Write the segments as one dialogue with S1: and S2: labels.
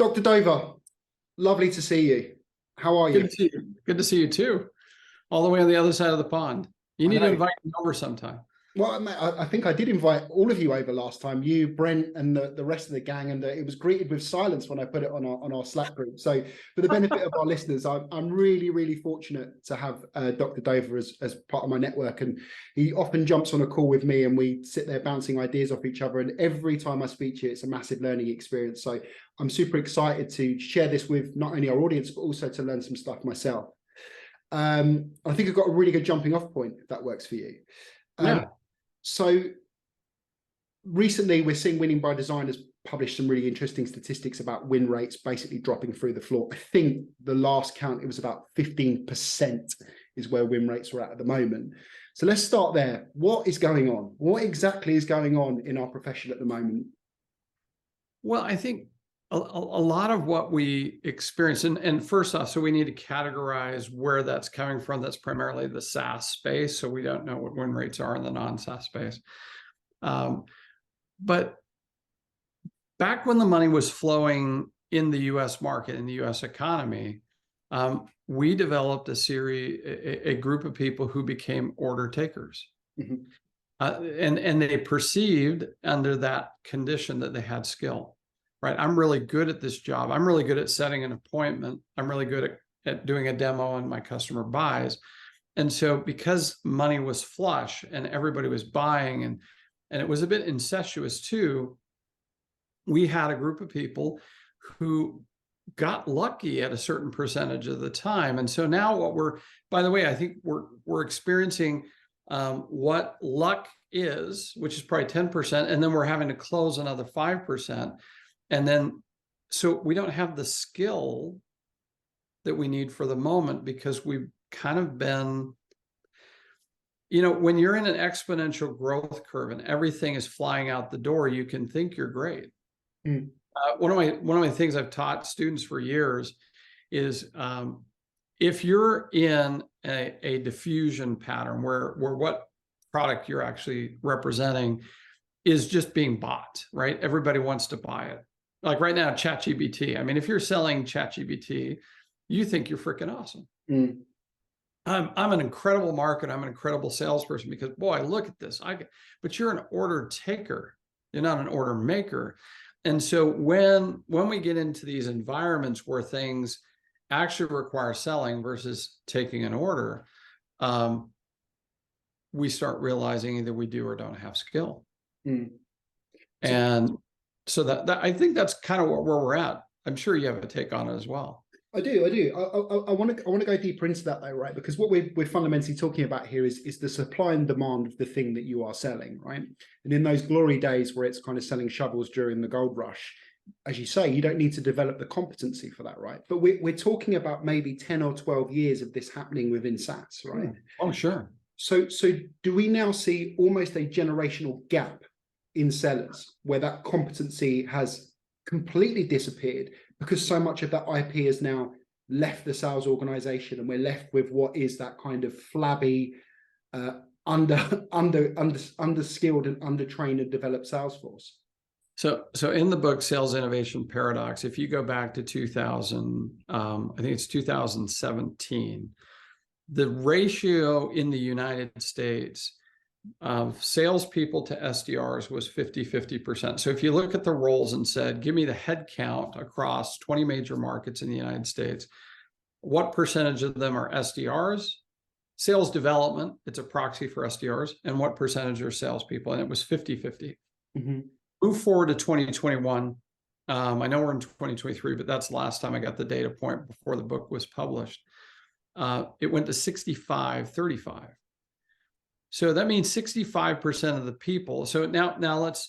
S1: Dr. Dover, lovely to see you. How are
S2: Good
S1: you?
S2: to see you. Good to see you too. All the way on the other side of the pond. You
S1: I
S2: need to
S1: know.
S2: invite me over sometime.
S1: Well, mate, I think I did invite all of you over last time, you, Brent, and the rest of the gang, and it was greeted with silence when I put it on our Slack group. So, for the benefit of our listeners, I'm really, really fortunate to have Dr. Dover as part of my network, and he often jumps on a call with me, and we sit there bouncing ideas off each other. And every time I speak to you, it's a massive learning experience. So, I'm super excited to share this with not only our audience, but also to learn some stuff myself. I think I've got a really good jumping off point, if that works for you.
S2: Yeah.
S1: So recently we're seeing Winning by Design has published some really interesting statistics about win rates basically dropping through the floor. I think the last count, it was about 15% is where win rates are at the moment. So let's start there. What is going on? What exactly is going on in our profession at the moment?
S2: Well, I think a lot of what we experience, and first off, so we need to categorize where that's coming from. That's primarily the SaaS space. So we don't know what win rates are in the non-SaaS space. But back when the money was flowing in the US market, in the US economy, we developed a group of people who became order takers. Mm-hmm. And they perceived under that condition that they had skill, right? I'm really good at this job. I'm really good at setting an appointment. I'm really good at doing a demo and my customer buys. And so because money was flush and everybody was buying and it was a bit incestuous too, we had a group of people who got lucky at a certain percentage of the time. And so now by the way, I think we're experiencing what luck is, which is probably 10%, and then we're having to close another 5%. And then, so we don't have the skill that we need for the moment because we've kind of been, when you're in an exponential growth curve and everything is flying out the door, you can think you're great. Mm. One of my things I've taught students for years is if you're in a diffusion pattern where what product you're actually representing is just being bought, right? Everybody wants to buy it. Like right now, ChatGPT. I mean, if you're selling ChatGPT, you think you're freaking awesome. Mm. I'm an incredible marketer. I'm an incredible salesperson because, boy, look at this. But you're an order taker. You're not an order maker. And so when we get into these environments where things actually require selling versus taking an order, we start realizing either we do or don't have skill. Mm. And so that I think that's kind of where we're at. I'm sure you have a take on it as well.
S1: I do. I want to go deeper into that though, right? Because what we're fundamentally talking about here is the supply and demand of the thing that you are selling, right? And in those glory days where it's kind of selling shovels during the gold rush, as you say, you don't need to develop the competency for that, right? But we're talking about maybe 10 or 12 years of this happening within SaaS, right?
S2: Oh, sure.
S1: So do we now see almost a generational gap in sellers where that competency has completely disappeared because so much of that IP has now left the sales organization and we're left with what is that kind of flabby, underskilled and undertrained and developed sales force?
S2: So in the book, Sales Innovation Paradox, if you go back to 2000, I think it's 2017, the ratio in the United States of salespeople to SDRs was 50-50%. So if you look at the roles and said, give me the head count across 20 major markets in the United States, what percentage of them are SDRs? Sales development, it's a proxy for SDRs, and what percentage are salespeople? And it was 50-50. Mm-hmm. Move forward to 2021. I know we're in 2023, but that's the last time I got the data point before the book was published. It went to 65-35. So that means 65% of the people. So now let's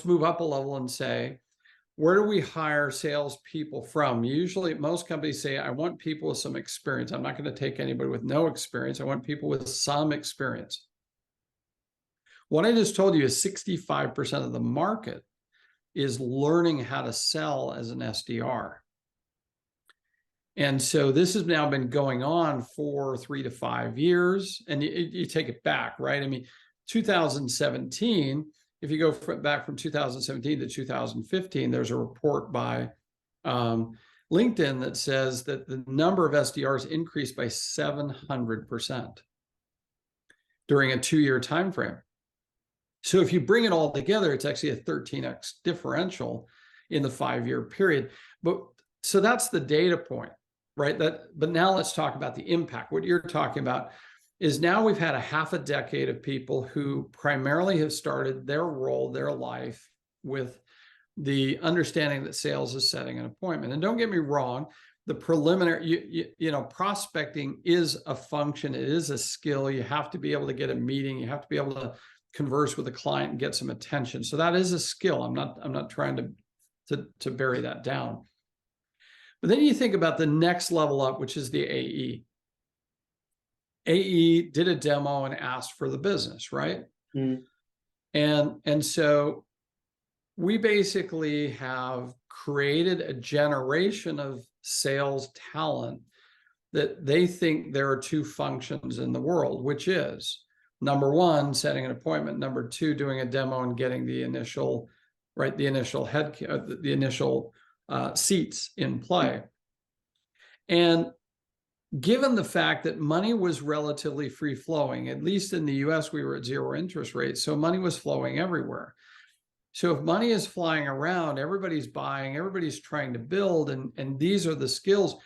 S2: move up a level and say, where do we hire salespeople from? Usually, most companies say, I want people with some experience. I'm not going to take anybody with no experience. I want people with some experience. What I just told you is 65% of the market is learning how to sell as an SDR. And so this has now been going on for 3 to 5 years, and you take it back, right? I mean, 2017, if you go back from 2017 to 2015, there's a report by LinkedIn that says that the number of SDRs increased by 700% during a 2-year time frame. So if you bring it all together, it's actually a 13x differential in the 5-year period. But so that's the data point, right? But now let's talk about the impact. What you're talking about is now we've had a half a decade of people who primarily have started their role, their life with the understanding that sales is setting an appointment. And don't get me wrong, the preliminary, you know, prospecting is a function. It is a skill. You have to be able to get a meeting. You have to be able to converse with a client and get some attention. So that is a skill. I'm not trying to bury that down. But then you think about the next level up, which is the AE. AE did a demo and asked for the business, right?
S1: Mm.
S2: And so we basically have created a generation of sales talent that they think there are two functions in the world, which is number one, setting an appointment, number two, doing a demo and getting the initial, right, the initial the initial seats in play. And given the fact that money was relatively free flowing, at least in the US, we were at 0 interest rates, so money was flowing everywhere. So if money is flying around, everybody's buying, everybody's trying to build, and these are the skills.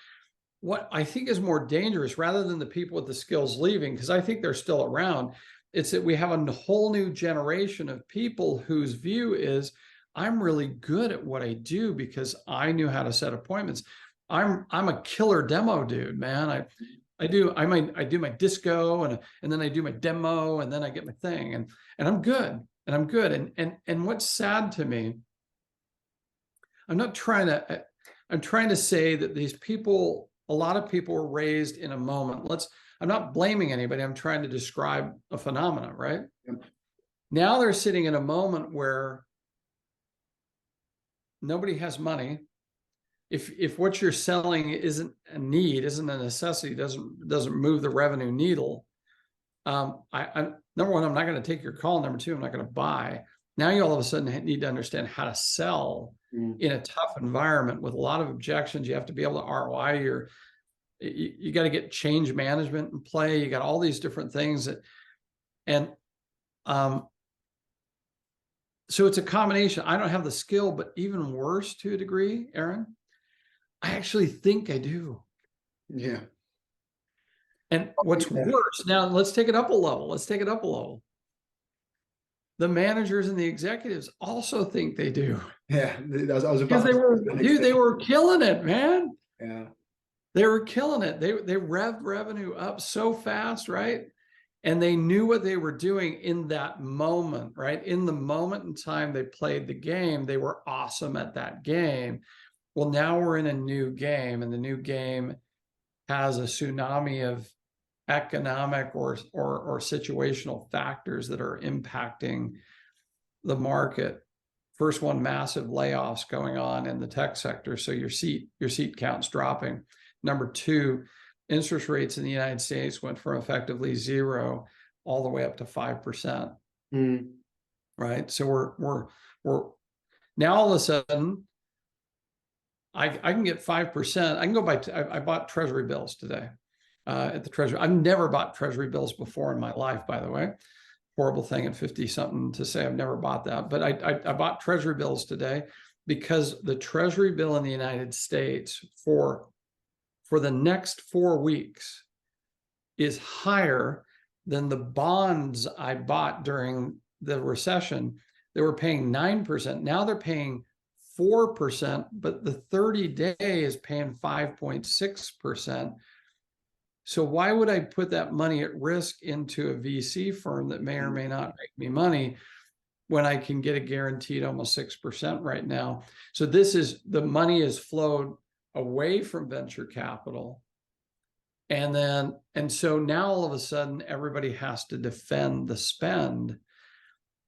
S2: What I think is more dangerous, rather than the people with the skills leaving, because I think they're still around, it's that we have a whole new generation of people whose view is, I'm really good at what I do because I knew how to set appointments. I'm a killer demo dude, man. I do my disco and then I do my demo and then I get my thing and I'm good. And I'm good. And what's sad to me, I'm trying to say that these people, a lot of people were raised in a moment. I'm not blaming anybody. I'm trying to describe a phenomenon, right? Yep. Now they're sitting in a moment where nobody has money. If what you're selling isn't a need, isn't a necessity, doesn't move the revenue needle, number one, I'm not going to take your call. Number two, I'm not going to buy. Now you all of a sudden need to understand how to sell in a tough environment with a lot of objections. You have to be able to ROI. You got to get change management in play. You got all these different things so it's a combination. I don't have the skill, but even worse to a degree, Aaron, I actually think I do.
S1: Yeah.
S2: And what's worse, now let's take it up a level. The managers and the executives also think they do.
S1: Yeah, I was
S2: because they were killing it, man.
S1: Yeah.
S2: They were killing it. They revved revenue up so fast, right? And they knew what they were doing in that moment, right? In the moment in time they played the game, they were awesome at that game. Well, now we're in a new game, and the new game has a tsunami of economic or situational factors that are impacting the market. First one, massive layoffs going on in the tech sector, so your seat count's dropping. Number two, interest rates in the United States went from effectively 0 all the way up to 5%. Right? So we're now all of a sudden I can get 5%. I can go buy. I bought Treasury bills today at the Treasury. I've never bought Treasury bills before in my life, by the way. Horrible thing at 50 something to say I've never bought that, but I bought Treasury bills today because the Treasury bill in the United States for the next 4 weeks is higher than the bonds I bought during the recession. They were paying 9%. Now they're paying 4%, but the 30-day is paying 5.6%. So why would I put that money at risk into a VC firm that may or may not make me money when I can get a guaranteed almost 6% right now? So the money is flowed away from venture capital. And so now all of a sudden everybody has to defend the spend.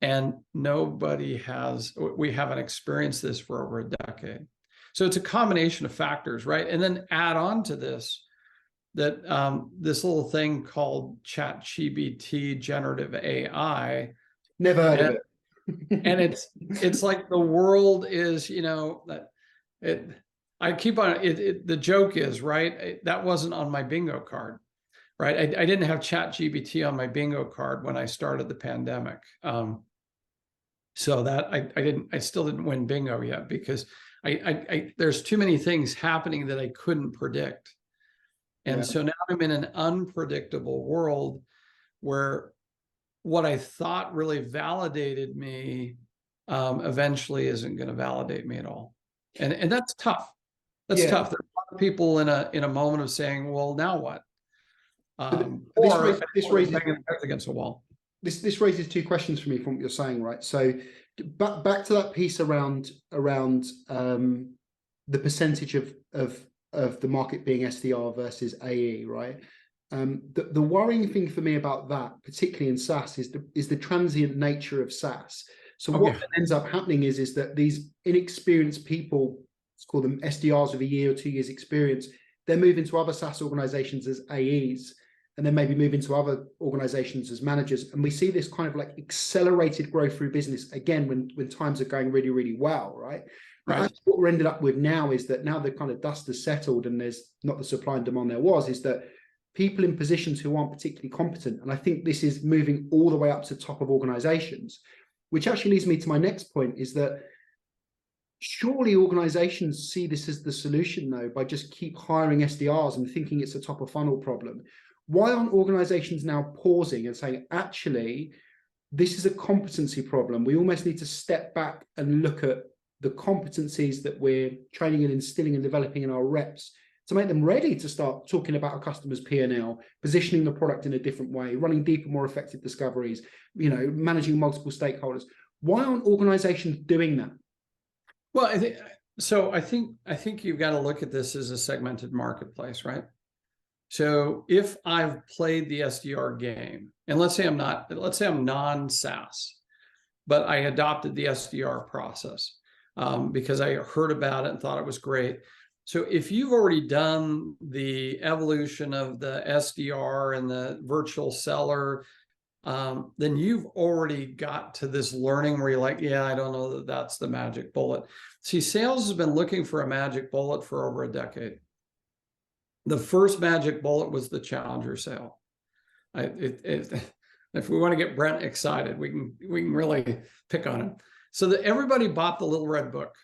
S2: And we haven't experienced this for over a decade. So it's a combination of factors, right? And then add on to this, that this little thing called ChatGPT, generative AI.
S1: Never heard of it.
S2: And it's like the world is, I keep on it. The joke is, right, that wasn't on my bingo card, right? I didn't have ChatGPT on my bingo card when I started the pandemic. So that I still didn't win bingo yet, because there's too many things happening that I couldn't predict. And
S1: Yeah.
S2: so now I'm in an unpredictable world where what I thought really validated me eventually isn't going to validate me at all. And that's tough. That's
S1: Yeah.
S2: tough. There are a lot of people in a moment of saying, well, now what?
S1: This raises
S2: banging their heads against a wall.
S1: This raises two questions for me from what you're saying, right? So back to that piece around the percentage of the market being SDR versus AE, right? The worrying thing for me about that, particularly in SaaS, is the transient nature of SaaS. So what ends up happening is that these inexperienced people, let's call them SDRs with a year or 2 years experience, they're moving to other SaaS organizations as AEs, and then maybe move into other organizations as managers. And we see this kind of like accelerated growth through business again when times are going really, really well, right? Right. What we're ended up with now is that now the kind of dust has settled and there's not the supply and demand there was, is that people in positions who aren't particularly competent. And I think this is moving all the way up to the top of organizations, which actually leads me to my next point, is that surely organizations see this as the solution, though, by just keep hiring SDRs and thinking it's a top of funnel problem. Why aren't organizations now pausing and saying, actually, this is a competency problem? We almost need to step back and look at the competencies that we're training and instilling and developing in our reps to make them ready to start talking about a customer's P&L, positioning the product in a different way, running deeper, more effective discoveries, managing multiple stakeholders. Why aren't organizations doing that?
S2: Well, I think you've got to look at this as a segmented marketplace, right? So if I've played the SDR game, and let's say I'm non-SaaS, but I adopted the SDR process because I heard about it and thought it was great. So if you've already done the evolution of the SDR and the virtual seller, then you've already got to this learning where you're like, yeah, I don't know that that's the magic bullet. See, sales has been looking for a magic bullet for over a decade. The first magic bullet was the challenger sale. If we want to get Brent excited, we can really pick on him. So that everybody bought the little red book.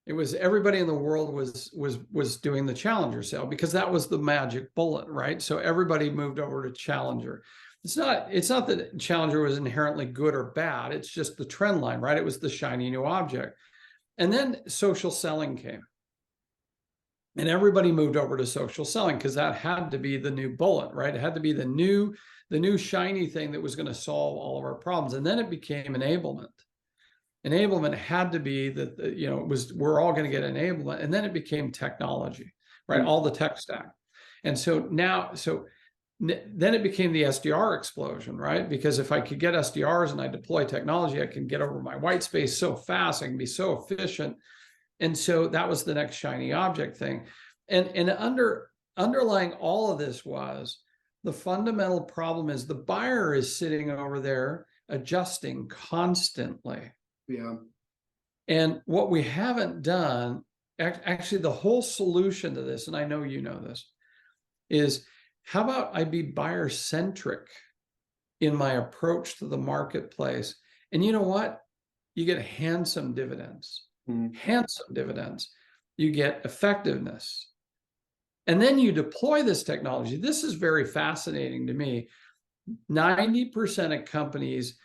S2: It was everybody in the world was doing the challenger sale because that was the magic bullet, right? So everybody moved over to challenger. It's not that challenger was inherently good or bad. It's just the trend line, right? It was the shiny new object. And then social selling came. And everybody moved over to social selling because that had to be the new bullet, right? It had to be the new shiny thing that was going to solve all of our problems. And then it became enablement. Enablement had to be that, we're all going to get enablement. And then it became technology, right? All the tech stack. And so then it became the SDR explosion, right? Because if I could get SDRs and I deploy technology, I can get over my white space so fast, I can be so efficient. And so that was the next shiny object thing. And underlying all of this was the fundamental problem is the buyer is sitting over there adjusting constantly.
S1: Yeah. And
S2: what we haven't done, actually the whole solution to this, and I know you know this, is how about I be buyer-centric in my approach to the marketplace? And you know what? You get handsome dividends. Handsome dividends. You get effectiveness. And then you deploy this technology. This is very fascinating to me. 90% of companies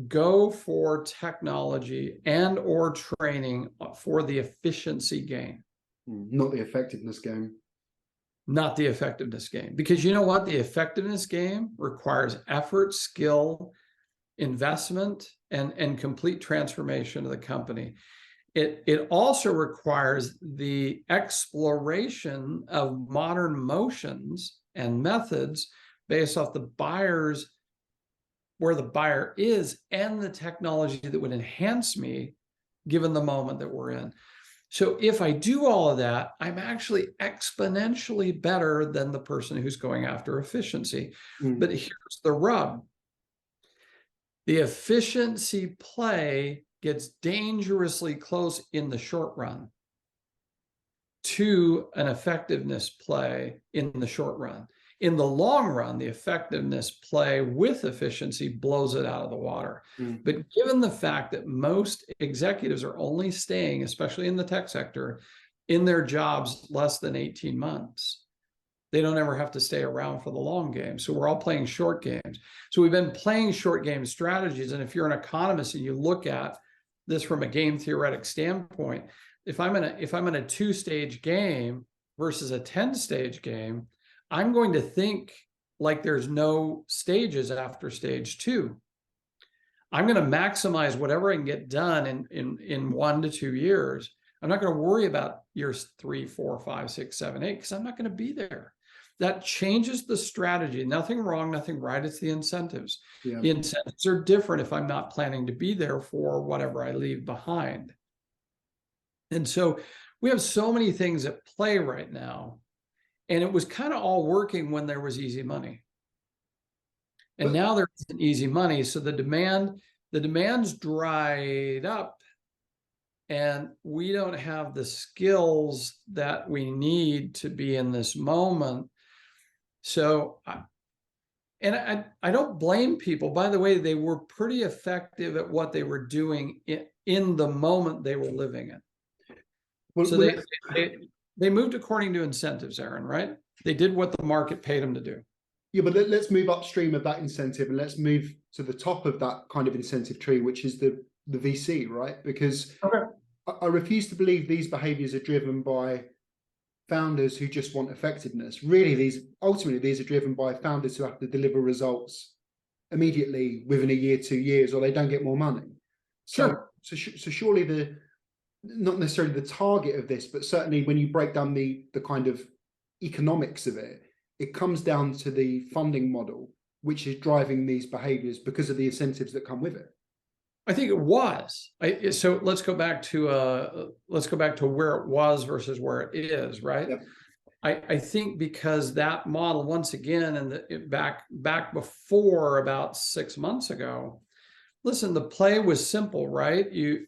S2: go for technology and or training for the efficiency gain.
S1: Not the effectiveness game.
S2: Not the effectiveness game. Because you know what? The effectiveness game requires effort, skill, investment, and complete transformation of the company. It also requires the exploration of modern motions and methods based off the buyer's, where the buyer is, and the technology that would enhance me given the moment that we're in. So if I do all of that, I'm actually exponentially better than the person who's going after efficiency. But here's the rub. The efficiency play gets dangerously close in the short run. to an effectiveness play in the short run. In the long run, the effectiveness play with efficiency blows it out of the water. But given the fact that most executives are only staying, especially in the tech sector, in their jobs less than 18 months, they don't ever have to stay around for the long game. So we're all playing short games. So we've been playing short game strategies. And if you're an economist and you look at this from a game theoretic standpoint, if I'm in a 2-stage game versus a 10-stage game, I'm going to think like there's no stages after stage 2. I'm going to maximize whatever I can get done in 1 to 2 years. I'm not going to worry about years 3, 4, 5, 6, 7, 8, because I'm not going to be there. That changes the strategy. Nothing wrong, nothing right. It's the incentives.
S1: Yeah.
S2: The incentives are different if I'm not planning to be there for whatever I leave behind. And so we have so many things at play right now. And it was kind of all working when there was easy money. And now there isn't easy money. So the demand's dried up. And we don't have the skills that we need to be in this moment. So, I don't blame people. By the way, they were pretty effective at what they were doing in the moment they were living in.
S1: Well,
S2: So they moved according to incentives, Aaron, right? They did what the market paid them to do.
S1: Yeah, but let's move upstream of that incentive and let's move to the top of that kind of incentive tree, which is the VC, right? Because I refuse to believe these behaviors are driven by founders who just want effectiveness. Really, these are driven by founders who have to deliver results immediately within a year, 2 years, or they don't get more money. So surely not necessarily the target of this, but certainly when you break down the kind of economics of it, it comes down to the funding model, which is driving these behaviors because of the incentives that come with it.
S2: I think it was. So let's go back to where it was versus where it is, right?
S1: Yep.
S2: I think because that model, once again, and back before about 6 months ago, listen, the play was simple, right? You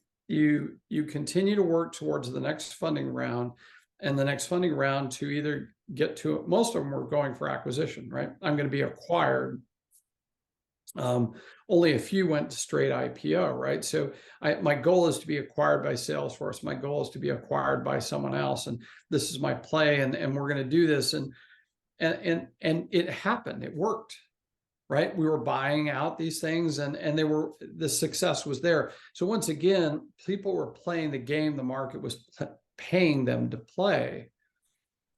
S2: continue to work towards the next funding round, and the next funding round to either get to, most of them were going for acquisition, right? I'm going to be acquired. Only a few went to straight IPO, right? So my goal is to be acquired by Salesforce. My goal is to be acquired by someone else, and this is my play, and we're going to do this, and it happened. It worked, right? We were buying out these things, and the success was there. So once again, people were playing the game the market was paying them to play.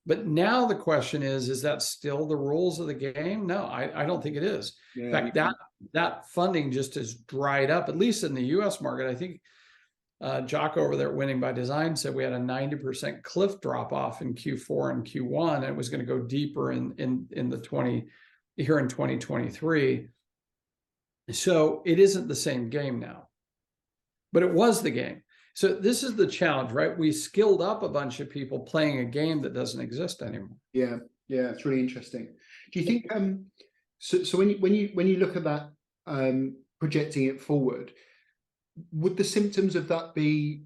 S2: But now the question is that still the rules of the game? No, I don't think it is.
S1: Yeah,
S2: in fact, that funding just has dried up, at least in the US market. I think Jock over there at Winning by Design said we had a 90% cliff drop off in Q4 and Q1, and it was going to go deeper in 2023. So it isn't the same game now, but it was the game. So this is the challenge, right? We skilled up a bunch of people playing a game that doesn't exist anymore.
S1: Yeah, it's really interesting. Do you think so when you look at that, projecting it forward, would the symptoms of that be,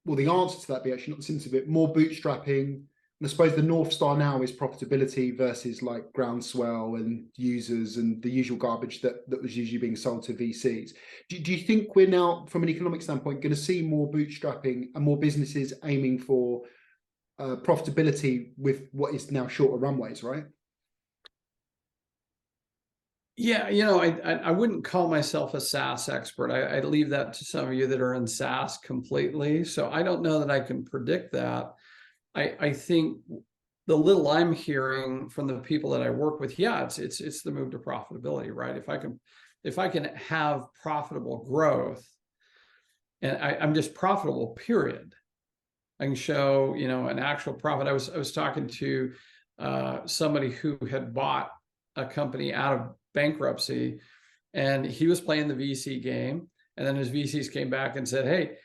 S1: well, the answer to that be actually not the symptoms of it, more bootstrapping? And I suppose the North Star now is profitability versus like groundswell and users and the usual garbage that was usually being sold to VCs. Do you think we're now, from an economic standpoint, going to see more bootstrapping and more businesses aiming for profitability with what is now shorter runways, right?
S2: Yeah, I wouldn't call myself a SaaS expert. I'd leave that to some of you that are in SaaS completely. So I don't know that I can predict that. I think the little I'm hearing from the people that I work with, it's the move to profitability, right? If I can have profitable growth, and I'm just profitable, period. I can show, an actual profit. I was talking to somebody who had bought a company out of bankruptcy, and he was playing the VC game, and then his VCs came back and said, "Hey,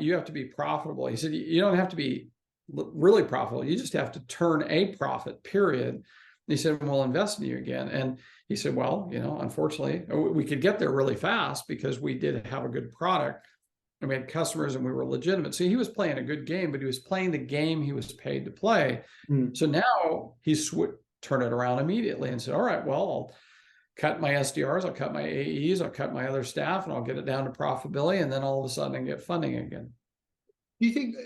S2: you have to be profitable." He said, "You don't have to be really profitable. You just have to turn a profit, period." And he said, "We'll invest in you again." And he said, "Well, unfortunately, we could get there really fast because we did have a good product, and we had customers and we were legitimate. So he was playing a good game, but he was playing the game he was paid to play. So now he's turned it around immediately and said, all right, well, I'll cut my SDRs, I'll cut my AEs, I'll cut my other staff, and I'll get it down to profitability. And then all of a sudden I get funding again.
S1: Do you think,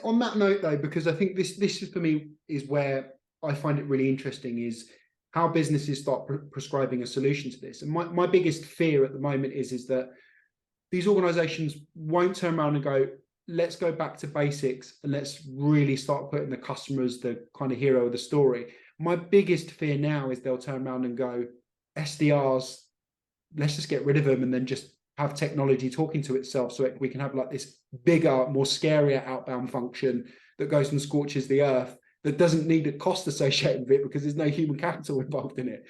S1: on that note though, because I think this is for me is where I find it really interesting, is how businesses start prescribing a solution to this. And my biggest fear at the moment is that these organizations won't turn around and go, let's go back to basics and let's really start putting the customer as the kind of hero of the story. My biggest fear now is they'll turn around and go, SDRs, let's just get rid of them and then just have technology talking to itself, so we can have like this bigger, more scarier outbound function that goes and scorches the earth, that doesn't need a cost associated with it because there's no human capital involved in it.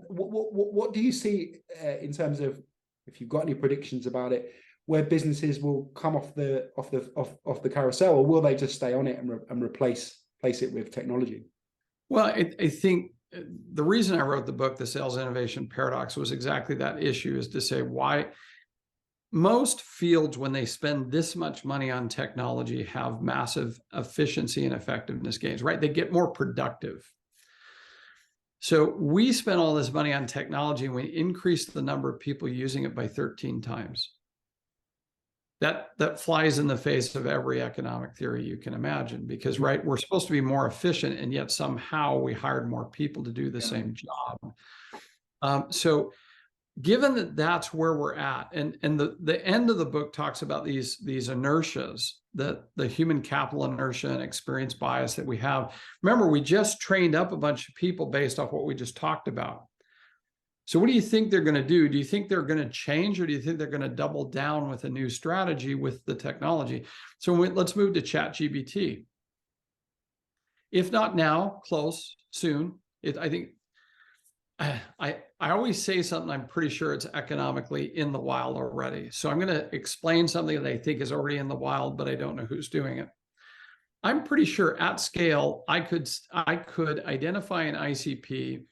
S1: What do you see in terms of, if you've got any predictions about it, where businesses will come off the carousel, or will they just stay on it and replace it with technology?
S2: Well, I think the reason I wrote the book, The Sales Innovation Paradox, was exactly that issue, is to say why most fields, when they spend this much money on technology, have massive efficiency and effectiveness gains, right? They get more productive. So we spent all this money on technology and we increased the number of people using it by 13 times. That flies in the face of every economic theory you can imagine, because, right, we're supposed to be more efficient, and yet somehow we hired more people to do the same job. So given that that's where we're at, and the end of the book talks about these inertias, that the human capital inertia and experience bias that we have. Remember, we just trained up a bunch of people based off what we just talked about. So what do you think they're going to do? Do you think they're going to change, or do you think they're going to double down with a new strategy with the technology? So let's move to ChatGPT. If not now, close, soon. I think I always say something, I'm pretty sure it's economically in the wild already. So I'm going to explain something that I think is already in the wild, but I don't know who's doing it. I'm pretty sure at scale, I could identify an ICP.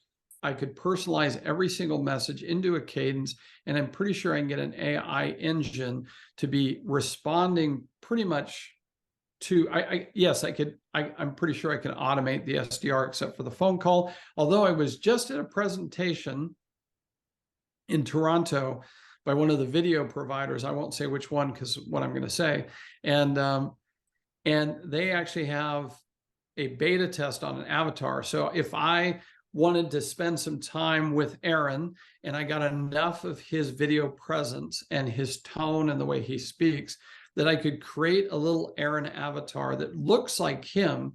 S2: I could personalize every single message into a cadence, and I'm pretty sure I can get an AI engine to be responding pretty much to, yes, I could, I'm pretty sure I can automate the SDR except for the phone call. Although I was just at a presentation in Toronto by one of the video providers, I won't say which one because what I'm going to say, and they actually have a beta test on an avatar. So if I wanted to spend some time with Aaron and I got enough of his video presence and his tone and the way he speaks, that I could create a little Aaron avatar that looks like him.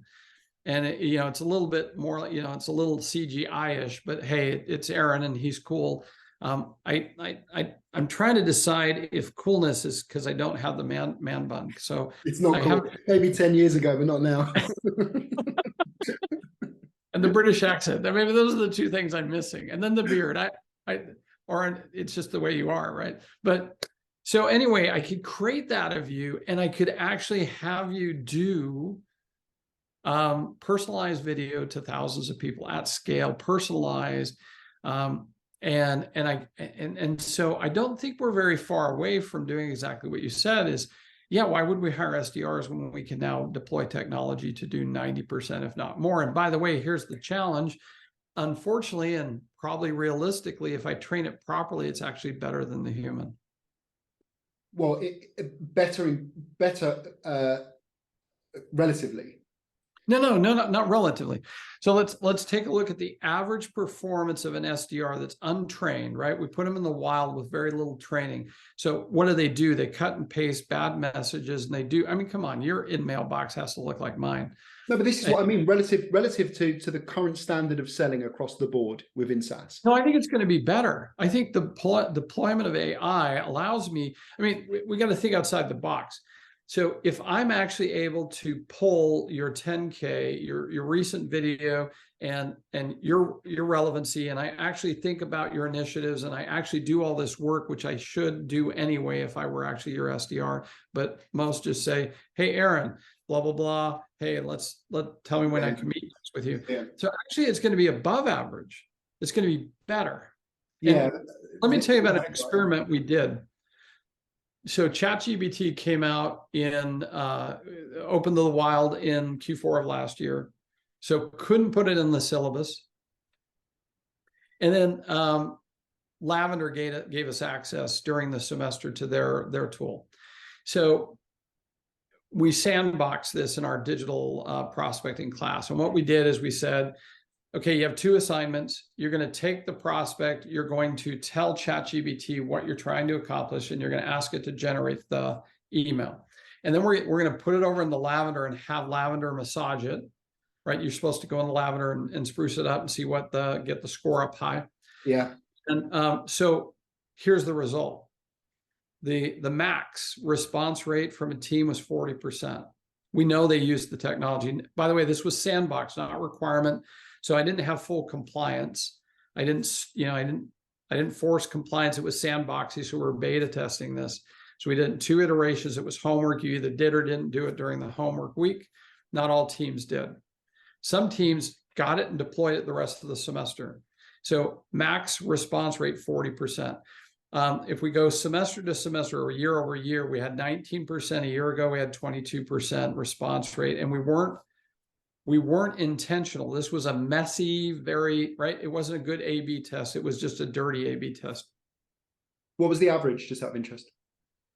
S2: And it's a little bit more, it's a little CGI-ish, but hey, it's Aaron and he's cool. I'm trying to decide if coolness is because I don't have the man bun. So
S1: it's not cool. Maybe 10 years ago, but not now.
S2: And the British accent. I mean, those are the two things I'm missing. And then the beard. Or it's just the way you are, right? But so anyway, I could create that of you, and I could actually have you do personalized video to thousands of people at scale, personalized. And so I don't think we're very far away from doing exactly what you said is, yeah, why would we hire SDRs when we can now deploy technology to do 90%, if not more? And by the way, here's the challenge. Unfortunately, and probably realistically, if I train it properly, it's actually better than the human.
S1: Well, better relatively.
S2: No, not relatively. So let's take a look at the average performance of an SDR that's untrained, right? We put them in the wild with very little training. So what do? They cut and paste bad messages, and they do. I mean, come on, your in-mail box has to look like mine.
S1: No, but this is what I mean, relative to the current standard of selling across the board within Saas.
S2: No, I think it's going to be better. I think the deployment of AI allows me, I mean, we got to think outside the box. So if I'm actually able to pull your 10K, your recent video and your relevancy, and I actually think about your initiatives, and I actually do all this work, which I should do anyway if I were actually your SDR, but most just say, hey, Aaron, blah, blah, blah. Hey, tell me when I can meet with you. Yeah. So actually it's going to be above average. It's going to be better. Yeah. And let me tell you about an experiment we did. So ChatGPT came out in open to the wild in Q4 of last year. So couldn't put it in the syllabus. And then Lavender gave us access during the semester to their tool. So we sandboxed this in our digital prospecting class. And what we did is we said, okay, you have 2 assignments. You're going to take the prospect. You're going to tell ChatGPT what you're trying to accomplish, and you're going to ask it to generate the email. And then we're going to put it over in the Lavender and have Lavender massage it, right? You're supposed to go in the Lavender and spruce it up and see what get the score up high.
S1: Yeah.
S2: And so here's the result. The max response rate from a team was 40%. We know they used the technology. By the way, this was sandbox, not a requirement. So I didn't have full compliance. I didn't force compliance. It was sandboxy. So we're beta testing this. So we did 2 iterations. It was homework. You either did or didn't do it during the homework week. Not all teams did. Some teams got it and deployed it the rest of the semester. So max response rate, 40%. If we go semester to semester or year over year, we had 19% a year ago. We had 22% response rate, and we weren't intentional. This was a messy, right? It wasn't a good A/B test. It was just a dirty A/B test.
S1: What was the average, just out of interest?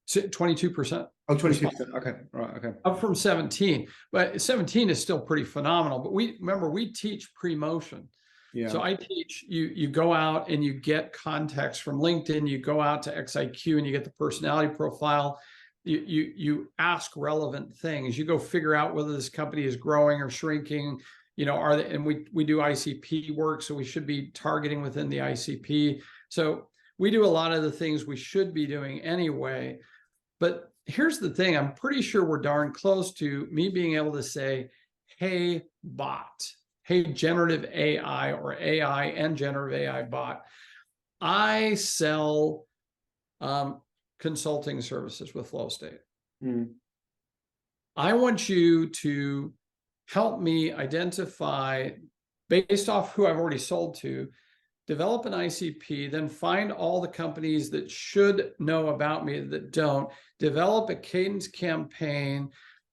S2: 22%.
S1: Oh, 22%. Okay. Right. Okay.
S2: Up from 17, but 17 is still pretty phenomenal. But we teach pre-motion.
S1: Yeah.
S2: So I teach you go out and you get context from LinkedIn, you go out to XIQ and you get the personality profile. You ask relevant things. You go figure out whether this company is growing or shrinking. And we do ICP work, so we should be targeting within the ICP. So we do a lot of the things we should be doing anyway. But here's the thing, I'm pretty sure we're darn close to me being able to say, hey, bot. Hey, generative AI or AI and generative AI bot, I sell consulting services with Flow State. I want you to help me identify, based off who I've already sold to, develop an ICP, then find all the companies that should know about me that don't, develop a cadence campaign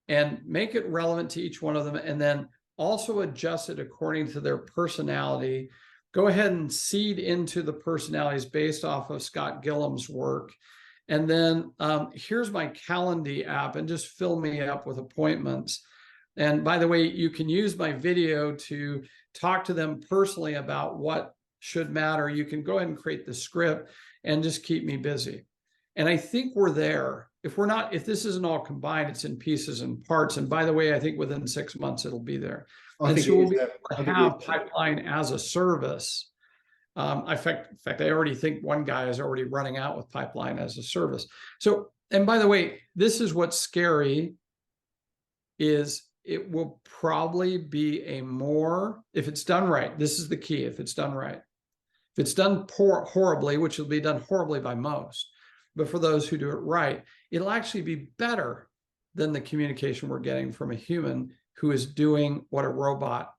S2: and make it relevant to each one of them, and then also adjust it according to their personality. Go ahead and seed into the personalities based off of Scott Gillam's work. And then here's my Calendly app, and just fill me up with appointments. And by the way, you can use my video to talk to them personally about what should matter. You can go ahead and create the script and just keep me busy. And I think we're there. If this isn't all combined, it's in pieces and parts. And by the way, I think within 6 months, it'll be there. And so we'll be able to have pipeline as a service. In fact, I already think one guy is already running out with pipeline as a service. So, and by the way, this is what's scary, is it will probably be if it's done right, this is the key, if it's done right. If it's done horribly, which will be done horribly by most, but for those who do it right, it'll actually be better than the communication we're getting from a human who is doing what a robot.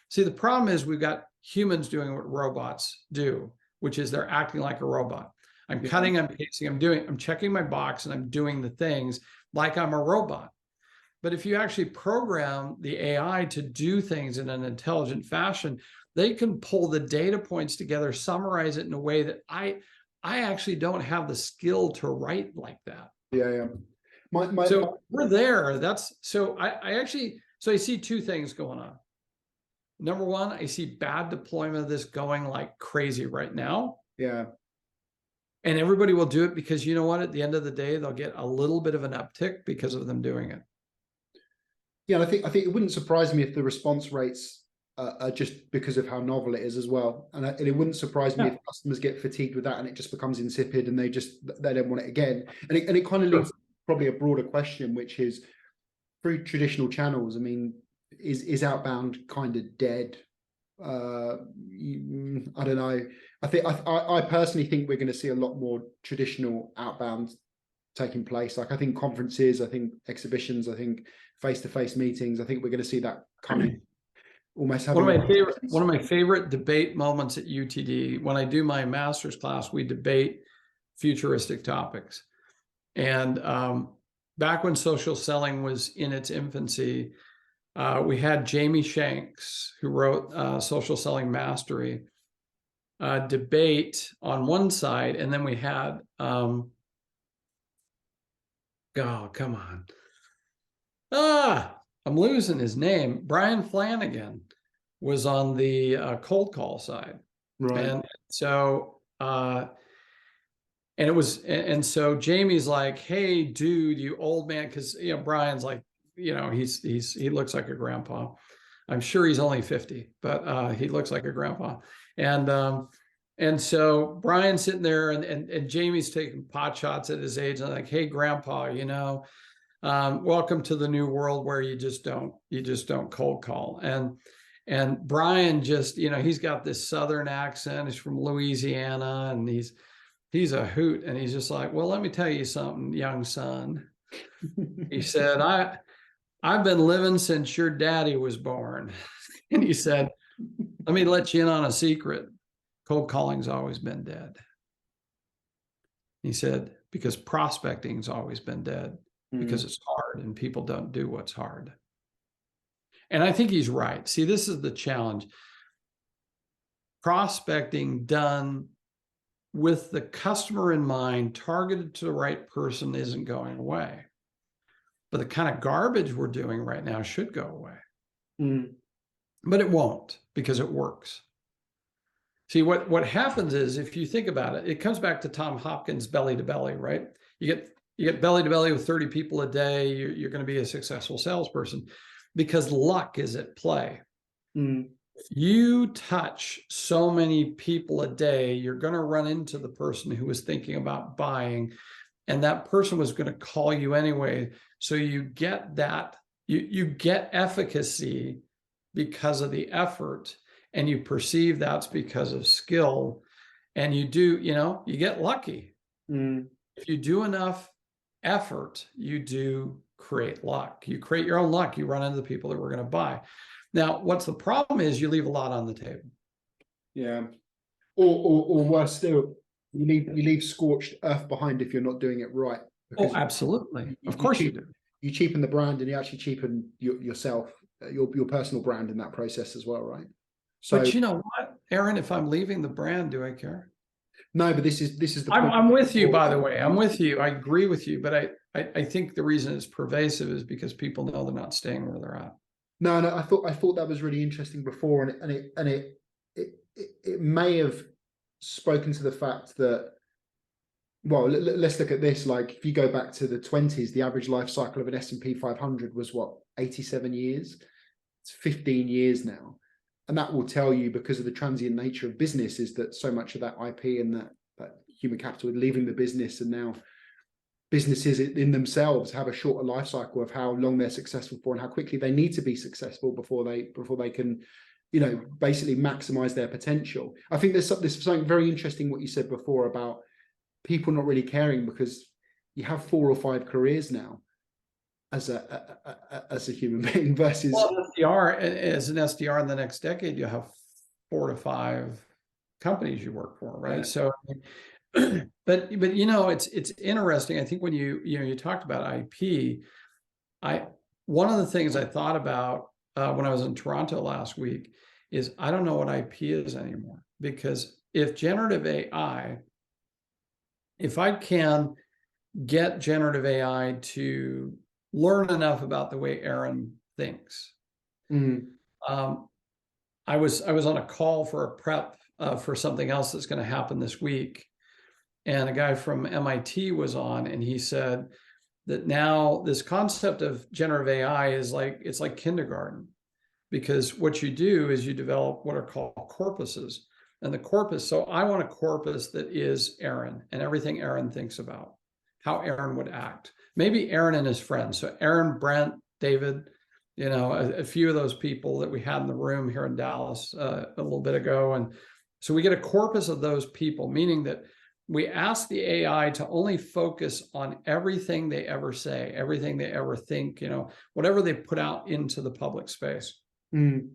S2: See, the problem is we've got humans doing what robots do, which is they're acting like a robot. I'm cutting, I'm pasting, I'm checking my box, and I'm doing the things like I'm a robot. But if you actually program the AI to do things in an intelligent fashion, they can pull the data points together, summarize it in a way that I actually don't have the skill to write like that.
S1: Yeah.
S2: So we're there. So I see 2 things going on. Number one, I see bad deployment of this going like crazy right now.
S1: Yeah.
S2: And everybody will do it because, you know what, at the end of the day, they'll get a little bit of an uptick because of them doing it.
S1: Yeah, and I think it wouldn't surprise me if the response rates are just because of how novel it is as well. And it wouldn't surprise me if customers get fatigued with that and it just becomes insipid and they don't want it again. And it kind of leads to probably a broader question, which is, through traditional channels, I mean, is outbound kind of dead? I don't know. I personally think we're going to see a lot more traditional outbound taking place. Like, I think conferences, I think exhibitions, I think face-to-face meetings, I think we're going to see that coming. Almost having
S2: one of my favorite debate moments at UTD, when I do my master's class, we debate futuristic topics. And back when social selling was in its infancy, we had Jamie Shanks, who wrote Social Selling Mastery, debate on one side, and then we had oh, come on. I'm losing his name. Brian Flanagan was on the cold call side.
S1: Right.
S2: And so and so Jamie's like, hey, dude, you old man, because Brian's like, he looks like a grandpa. I'm sure he's only 50, but he looks like a grandpa. And so Brian's sitting there, and Jamie's taking pot shots at his age, and like, hey, grandpa, welcome to the new world where you just don't cold call. And Brian just, he's got this Southern accent. He's from Louisiana, and he's a hoot. And he's just like, well, let me tell you something, young son. He said, I've been living since your daddy was born. And he said, let me let you in on a secret. Cold calling's always been dead. He said, because prospecting's always been dead, because it's hard and people don't do what's hard. And I think he's right. See, this is the challenge. Prospecting done with the customer in mind, targeted to the right person, isn't going away. But the kind of garbage we're doing right now should go away. But it won't, because it works. See, what happens is, if you think about it, it comes back to Tom Hopkins' belly to belly, right? You get belly to belly with 30 people a day, you're going to be a successful salesperson, because luck is at play. If you touch so many people a day, you're going to run into the person who was thinking about buying, and that person was going to call you anyway. So you get that, you get efficacy because of the effort, and you perceive that's because of skill, and you get lucky. If you do enough effort, you do create luck. You create your own luck. You run into the people that were going to buy. Now, what's the problem is you leave a lot on the table.
S1: Yeah. Or worse still, you leave scorched earth behind if you're not doing it right.
S2: Oh, absolutely. Of course you do.
S1: You cheapen the brand, and you actually cheapen yourself, your personal brand in that process as well, right? So,
S2: but you know what, Aaron, if I'm leaving the brand, do I care?
S1: No, but this is the
S2: point. I'm with you, by the way. I'm with you. I agree with you, but I think the reason it's pervasive is because people know they're not staying where they're at.
S1: No, I thought that was really interesting before, and it may have spoken to the fact that, well, let's look at this. Like, if you go back to the 20s, the average life cycle of an S&P 500 was what, 87 years? It's 15 years now. And that will tell you, because of the transient nature of business, is that so much of that IP and that human capital is leaving the business, and now businesses in themselves have a shorter life cycle of how long they're successful for and how quickly they need to be successful before they can, basically maximize their potential. I think there's something very interesting what you said before about people not really caring, because you have 4 or 5 careers now as a human being versus
S2: as an SDR in the next decade, you'll have 4 to 5 companies you work for, right? Yeah. So but it's interesting. I think when you talked about IP, one of the things I thought about when I was in Toronto last week is I don't know what IP is anymore, because if generative AI, if I can get generative AI to learn enough about the way Aaron thinks. I was on a call for a prep for something else that's going to happen this week, and a guy from MIT was on, and he said that now this concept of generative AI is it's like kindergarten, because what you do is you develop what are called corpuses, and the corpus. So I want a corpus that is Aaron and everything Aaron thinks about, how Aaron would act. Maybe Aaron and his friends. So Aaron, Brent, David, a few of those people that we had in the room here in Dallas a little bit ago. And so we get a corpus of those people, meaning that we ask the AI to only focus on everything they ever say, everything they ever think, whatever they put out into the public space. And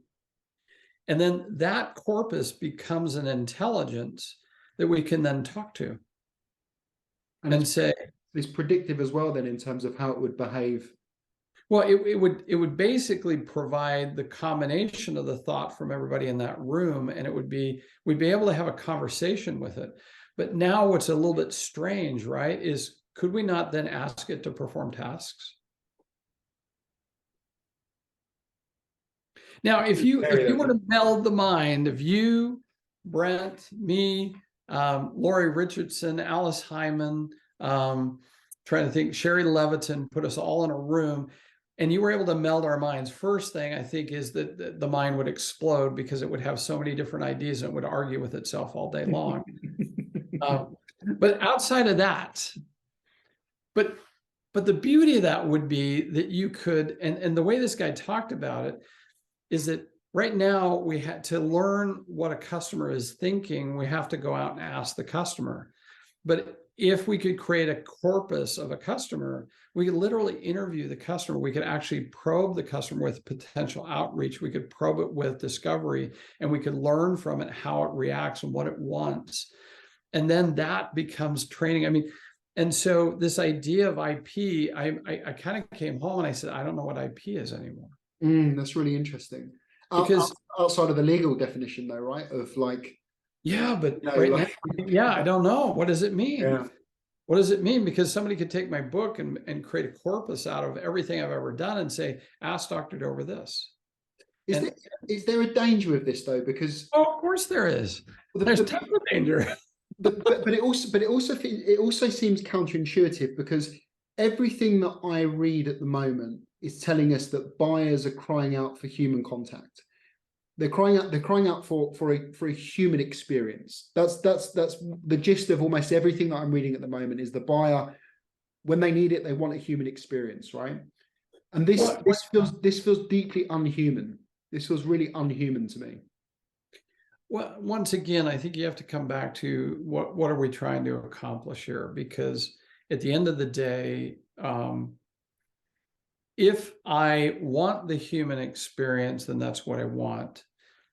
S2: then that corpus becomes an intelligence that we can then talk to and say,
S1: it's predictive as well then in terms of how it would behave.
S2: Well, it would basically provide the combination of the thought from everybody in that room, and we'd be able to have a conversation with it. But now what's a little bit strange, right, is could we not then ask it to perform tasks? Now, if you want to meld the mind of you, Brent, me, Lori Richardson, Alice Hyman, trying to think, Sherry Leviton, put us all in a room, and you were able to meld our minds, first thing I think is that the mind would explode because it would have so many different ideas and it would argue with itself all day long. But outside of that, but the beauty of that would be that you could, and the way this guy talked about it is that right now we had to learn what a customer is thinking. We have to go out and ask the customer. But if we could create a corpus of a customer, we could literally interview the customer. We could actually probe the customer with potential outreach. We could probe it with discovery, and we could learn from it how it reacts and what it wants. And then that becomes training. I mean, and so this idea of IP, I kind of came home and I said, I don't know what IP is anymore.
S1: That's really interesting. Because outside of the legal definition though, right? Of like,
S2: yeah, but right now, yeah, I don't know. What does it mean?
S1: Yeah.
S2: What does it mean? Because somebody could take my book and create a corpus out of everything I've ever done and say, ask Dr. Dover this.
S1: Is there a danger with this though? Because
S2: of course there is. There's tons of danger.
S1: but it also seems counterintuitive, because everything that I read at the moment is telling us that buyers are crying out for human contact. They're crying out for a human experience. That's the gist of almost everything that I'm reading at the moment, is the buyer, when they need it, they want a human experience, right? And this feels deeply unhuman. This feels really unhuman to me.
S2: Well, once again, I think you have to come back to what are we trying to accomplish here? Because at the end of the day, if I want the human experience, then that's what I want.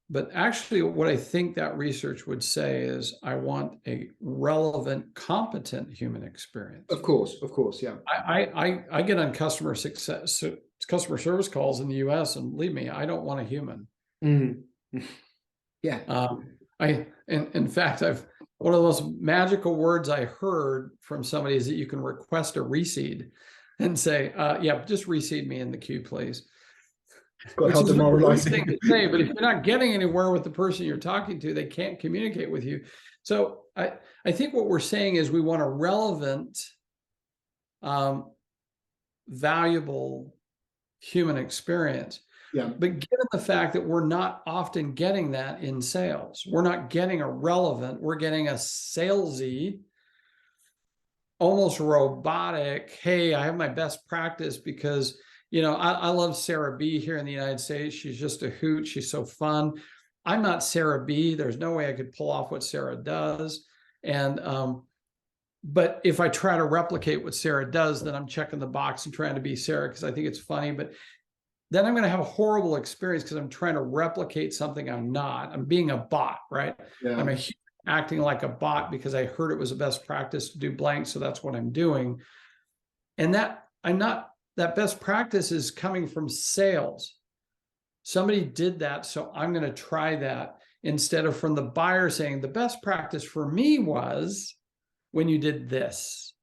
S2: But actually, what I think that research would say is I want a relevant, competent human experience.
S1: Of course, yeah.
S2: I get on customer service calls in the US, and believe me, I don't want a human.
S1: Yeah.
S2: In fact, one of the most magical words I heard from somebody is that you can request a reseed and say, yeah, just reseed me in the queue, please. Which is a great thing to say, but if you're not getting anywhere with the person you're talking to, they can't communicate with you. So I think what we're saying is we want a relevant, valuable human experience.
S1: Yeah.
S2: But given the fact that we're not often getting that in sales, we're not getting a relevant, we're getting a salesy, almost robotic, hey, I have my best practice because, you know, I love Sarah B here in the United States. She's just a hoot. She's so fun. I'm not Sarah B. There's no way I could pull off what Sarah does. And, but if I try to replicate what Sarah does, then I'm checking the box and trying to be Sarah because I think it's funny. But then I'm going to have a horrible experience because I'm trying to replicate something I'm not. I'm being a bot, right?
S1: Yeah.
S2: I'm acting like a bot because I heard it was a best practice to do blank. So that's what I'm doing. And that best practice is coming from sales. Somebody did that, so I'm going to try that, instead of from the buyer saying the best practice for me was when you did this.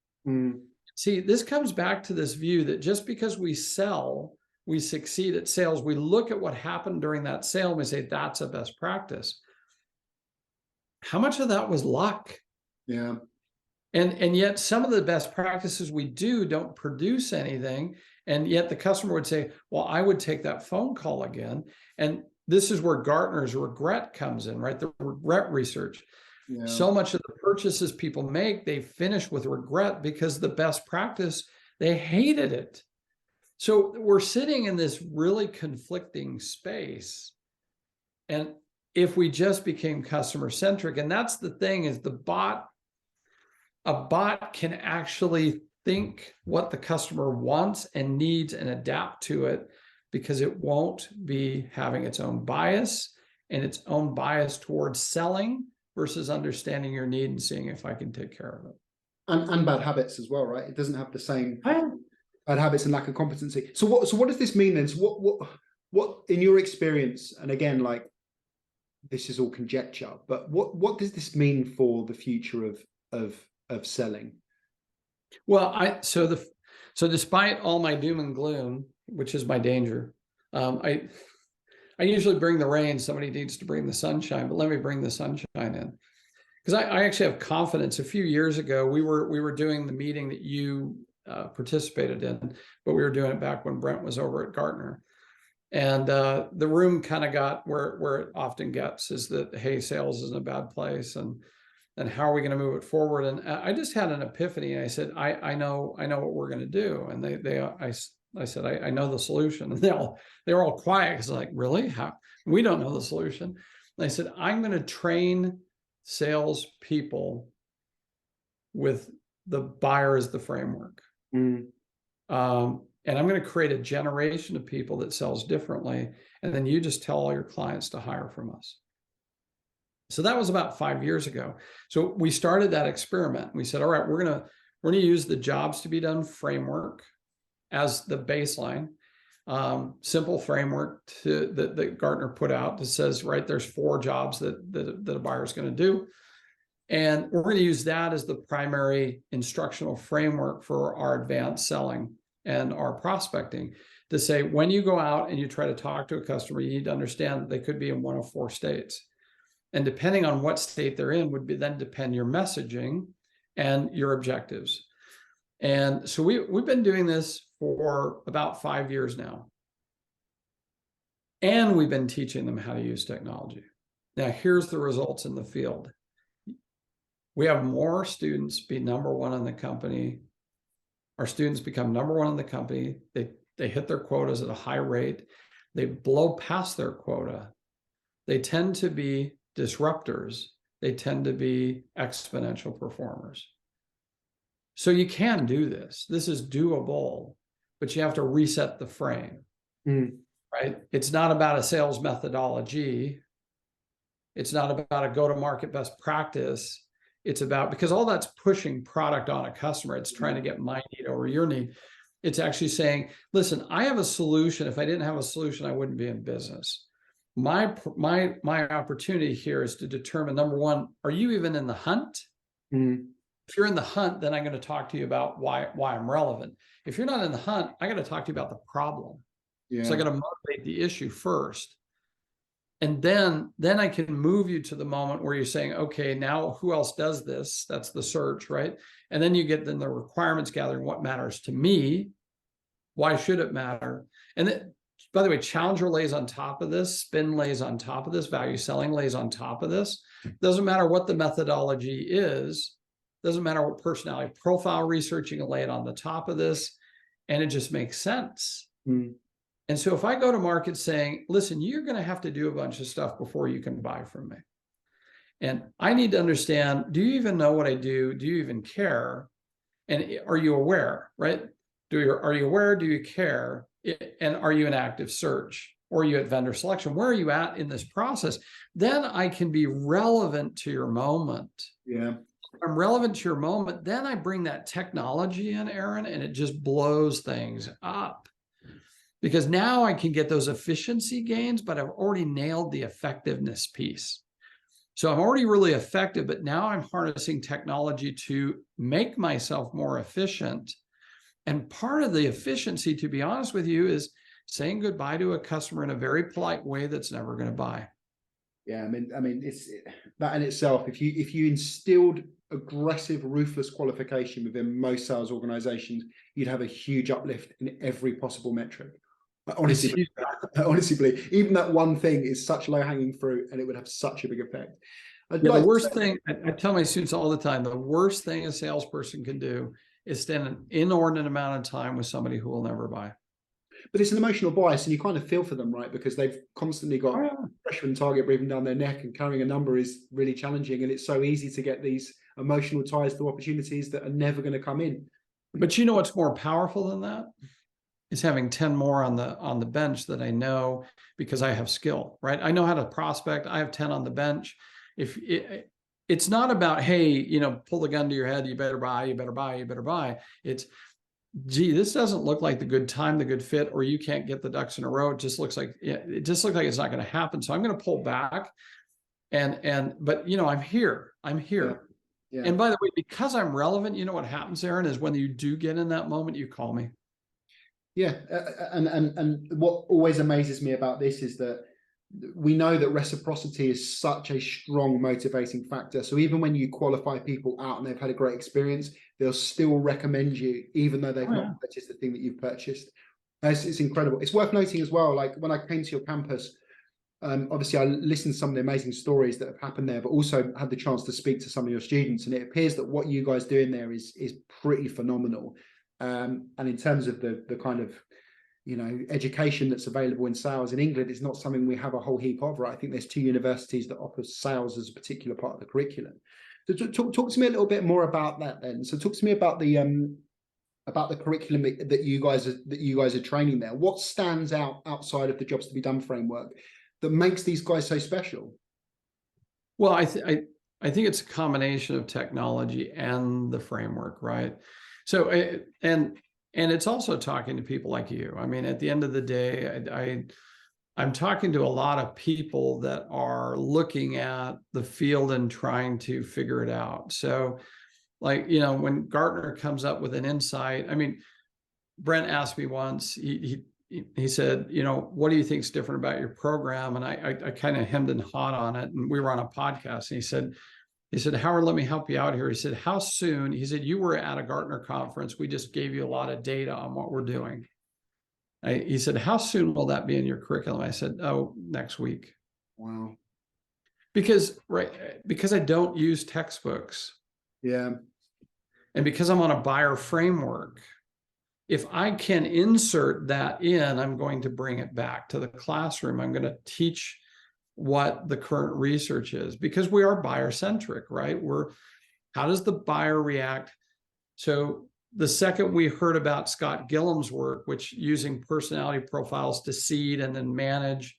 S2: See, this comes back to this view that just because we sell, we succeed at sales. We look at what happened during that sale and we say that's a best practice. How much of that was luck?
S1: Yeah.
S2: And yet some of the best practices we do don't produce anything. And yet the customer would say, well, I would take that phone call again. And this is where Gartner's regret comes in, right? The regret research. Yeah. So much of the purchases people make, they finish with regret because the best practice, they hated it. So we're sitting in this really conflicting space. And if we just became customer centric, and that's the thing, is a bot can actually think what the customer wants and needs and adapt to it, because it won't be having its own bias and its own bias towards selling versus understanding your need and seeing if I can take care of it.
S1: And bad habits as well, right? It doesn't have the same bad habits and lack of competency. So what does this mean then? So what in your experience, and again, like, this is all conjecture, but what does this mean for the future of selling?
S2: Well, so despite all my doom and gloom, which is my danger, I usually bring the rain. Somebody needs to bring the sunshine, but let me bring the sunshine in, because I actually have confidence. A few years ago, we were doing the meeting that you participated in, but we were doing it back when Brent was over at Gartner. And the room kind of got where it often gets, is that, hey, sales is in a bad place, and how are we going to move it forward? And I just had an epiphany. And I said, I know what we're going to do. And I said, I know the solution. And they were all quiet, because like, really? How? We don't know the solution. And I said, I'm going to train sales people with the buyer as the framework. And I'm going to create a generation of people that sells differently. And then you just tell all your clients to hire from us. So that was about 5 years ago. So we started that experiment. We said, all right, we're going to use the jobs to be done framework as the baseline, simple framework that Gartner put out that says, right, there's 4 jobs that a buyer is going to do. And we're going to use that as the primary instructional framework for our advanced selling and our prospecting, to say, when you go out and you try to talk to a customer, you need to understand that they could be in one of 4 states. And depending on what state they're in would be then depend your messaging and your objectives. And so we've been doing this for about 5 years now. And we've been teaching them how to use technology. Now, here's the results in the field. We have more students be number 1 in the company. Our students become number 1 in the company. They hit their quotas at a high rate. They blow past their quota. They tend to be disruptors. They tend to be exponential performers. So you can do this. This is doable, but you have to reset the frame, right? It's not about a sales methodology. It's not about a go-to-market best practice. It's about, because all that's pushing product on a customer. It's trying to get my need over your need. It's actually saying, listen, I have a solution. If I didn't have a solution, I wouldn't be in business. My opportunity here is to determine, number 1, are you even in the hunt? If you're in the hunt, then I'm going to talk to you about why I'm relevant. If you're not in the hunt, I got to talk to you about the problem. So I got to motivate the issue first. And then I can move you to the moment where you're saying, okay, now who else does this? That's the search, right? And then you get then the requirements gathering, what matters to me? Why should it matter? And then, by the way, Challenger lays on top of this, Spin lays on top of this, value selling lays on top of this. Doesn't matter what the methodology is, doesn't matter what personality profile research, you can lay it on the top of this, and it just makes sense. And so if I go to market saying, listen, you're going to have to do a bunch of stuff before you can buy from me. And I need to understand, do you even know what I do? Do you even care? And are you aware, right? Are you aware? Do you care? And are you in active search? Or are you at vendor selection? Where are you at in this process? Then I can be relevant to your moment.
S1: Yeah.
S2: If I'm relevant to your moment, then I bring that technology in, Aaron, and it just blows things up. Because now I can get those efficiency gains, but I've already nailed the effectiveness piece. So I'm already really effective, but now I'm harnessing technology to make myself more efficient. And part of the efficiency, to be honest with you, is saying goodbye to a customer in a very polite way that's never going to buy.
S1: Yeah, I mean, it's that in itself. If you instilled aggressive, ruthless qualification within most sales organizations, you'd have a huge uplift in every possible metric. Honestly, believe even that one thing is such low-hanging fruit, and it would have such a big effect.
S2: The worst thing, I tell my students all the time, the worst thing a salesperson can do is spend an inordinate amount of time with somebody who will never buy.
S1: But it's an emotional bias, and you kind of feel for them, right? Because they've constantly got pressure and target breathing down their neck, and carrying a number is really challenging. And it's so easy to get these emotional ties to opportunities that are never going to come in.
S2: But you know what's more powerful than that? Is having 10 more on the bench that I know because I have skill, right? I know how to prospect. I have 10 on the bench. it's not about, hey, you know, pull the gun to your head, you better buy, you better buy, you better buy. It's, gee, this doesn't look like the good time, the good fit, or you can't get the ducks in a row. It just looks like, it just looks like it's not going to happen. So I'm going to pull back. But you know, I'm here.
S1: Yeah. Yeah.
S2: And by the way, because I'm relevant, you know what happens, Aaron, is when you do get in that moment, you call me.
S1: Yeah, and what always amazes me about this is that we know that reciprocity is such a strong motivating factor. So even when you qualify people out and they've had a great experience, they'll still recommend you, even though they've not purchased the thing that you've purchased. It's incredible. It's worth noting as well, like when I came to your campus, obviously I listened to some of the amazing stories that have happened there, but also had the chance to speak to some of your students. And it appears that what you guys do in there is pretty phenomenal. And in terms of the kind of, you know, education that's available in sales in England, it's not something we have a whole heap of, right? I think there's 2 universities that offer sales as a particular part of the curriculum. So talk to me a little bit more about that then. So talk to me about the curriculum that you guys are training there. What stands out outside of the Jobs to Be Done framework that makes these guys so special?
S2: Well, I think it's a combination of technology and the framework, right? So, and it's also talking to people like you. I mean, at the end of the day, I'm talking to a lot of people that are looking at the field and trying to figure it out. So, like, you know, when Gartner comes up with an insight, I mean, Brent asked me once, he said, you know, what do you think is different about your program? And I kind of hemmed and hawed on it. And we were on a podcast, and he said, Howard, let me help you out here. He said, how soon? He said, you were at a Gartner conference. We just gave you a lot of data on what we're doing. He said, how soon will that be in your curriculum? I said, oh, next week.
S1: Wow.
S2: Because I don't use textbooks.
S1: Yeah.
S2: And because I'm on a buyer framework, if I can insert that in, I'm going to bring it back to the classroom. I'm going to teach what the current research is, because we are buyer centric, right? How does the buyer react? So the second we heard about Scott Gillam's work, which using personality profiles to seed and then manage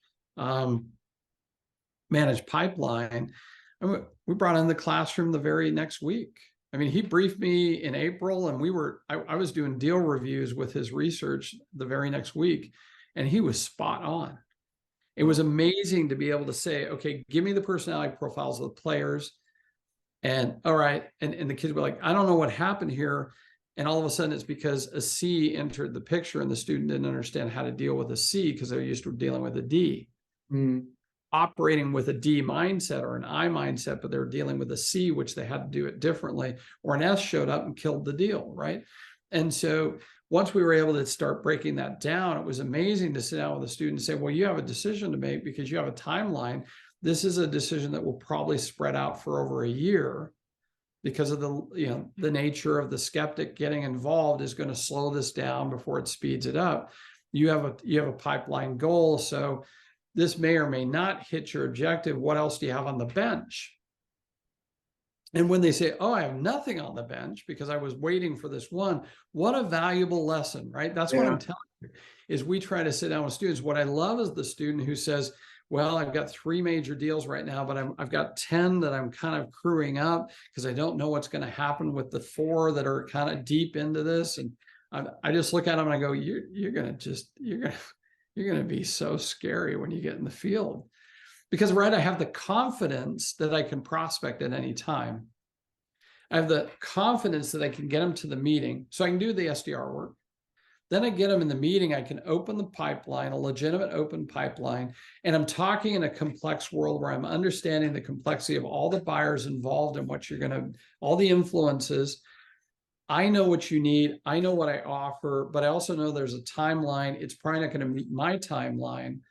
S2: pipeline, we brought in the classroom the very next week. I mean, he briefed me in April, and I was doing deal reviews with his research the very next week, and he was spot on. It was amazing to be able to say, okay, give me the personality profiles of the players. And all right. And the kids were like, I don't know what happened here. And all of a sudden it's because a C entered the picture and the student didn't understand how to deal with a C because they're used to dealing with a D. Operating with a D mindset or an I mindset, but they were dealing with a C, which they had to do it differently, or an S showed up and killed the deal, right? And so once we were able to start breaking that down, it was amazing to sit down with a student and say, well, you have a decision to make because you have a timeline. This is a decision that will probably spread out for over a year because of the nature of the skeptic getting involved is going to slow this down before it speeds it up. You have a pipeline goal. So this may or may not hit your objective. What else do you have on the bench? And when they say, oh, I have nothing on the bench because I was waiting for this one, what a valuable lesson, right? That's what I'm telling you, is we try to sit down with students. What I love is the student who says, well, I've got 3 major deals right now, but I've got 10 that I'm kind of crewing up because I don't know what's going to happen with the 4 that are kind of deep into this. And I just look at them and I go, you're going to be so scary when you get in the field. Because, right, I have the confidence that I can prospect at any time. I have the confidence that I can get them to the meeting, so I can do the SDR work. Then I get them in the meeting, I can open the pipeline, a legitimate open pipeline, and I'm talking in a complex world where I'm understanding the complexity of all the buyers involved and what all the influences. I know what you need, I know what I offer, but I also know there's a timeline. It's probably not going to meet my timeline.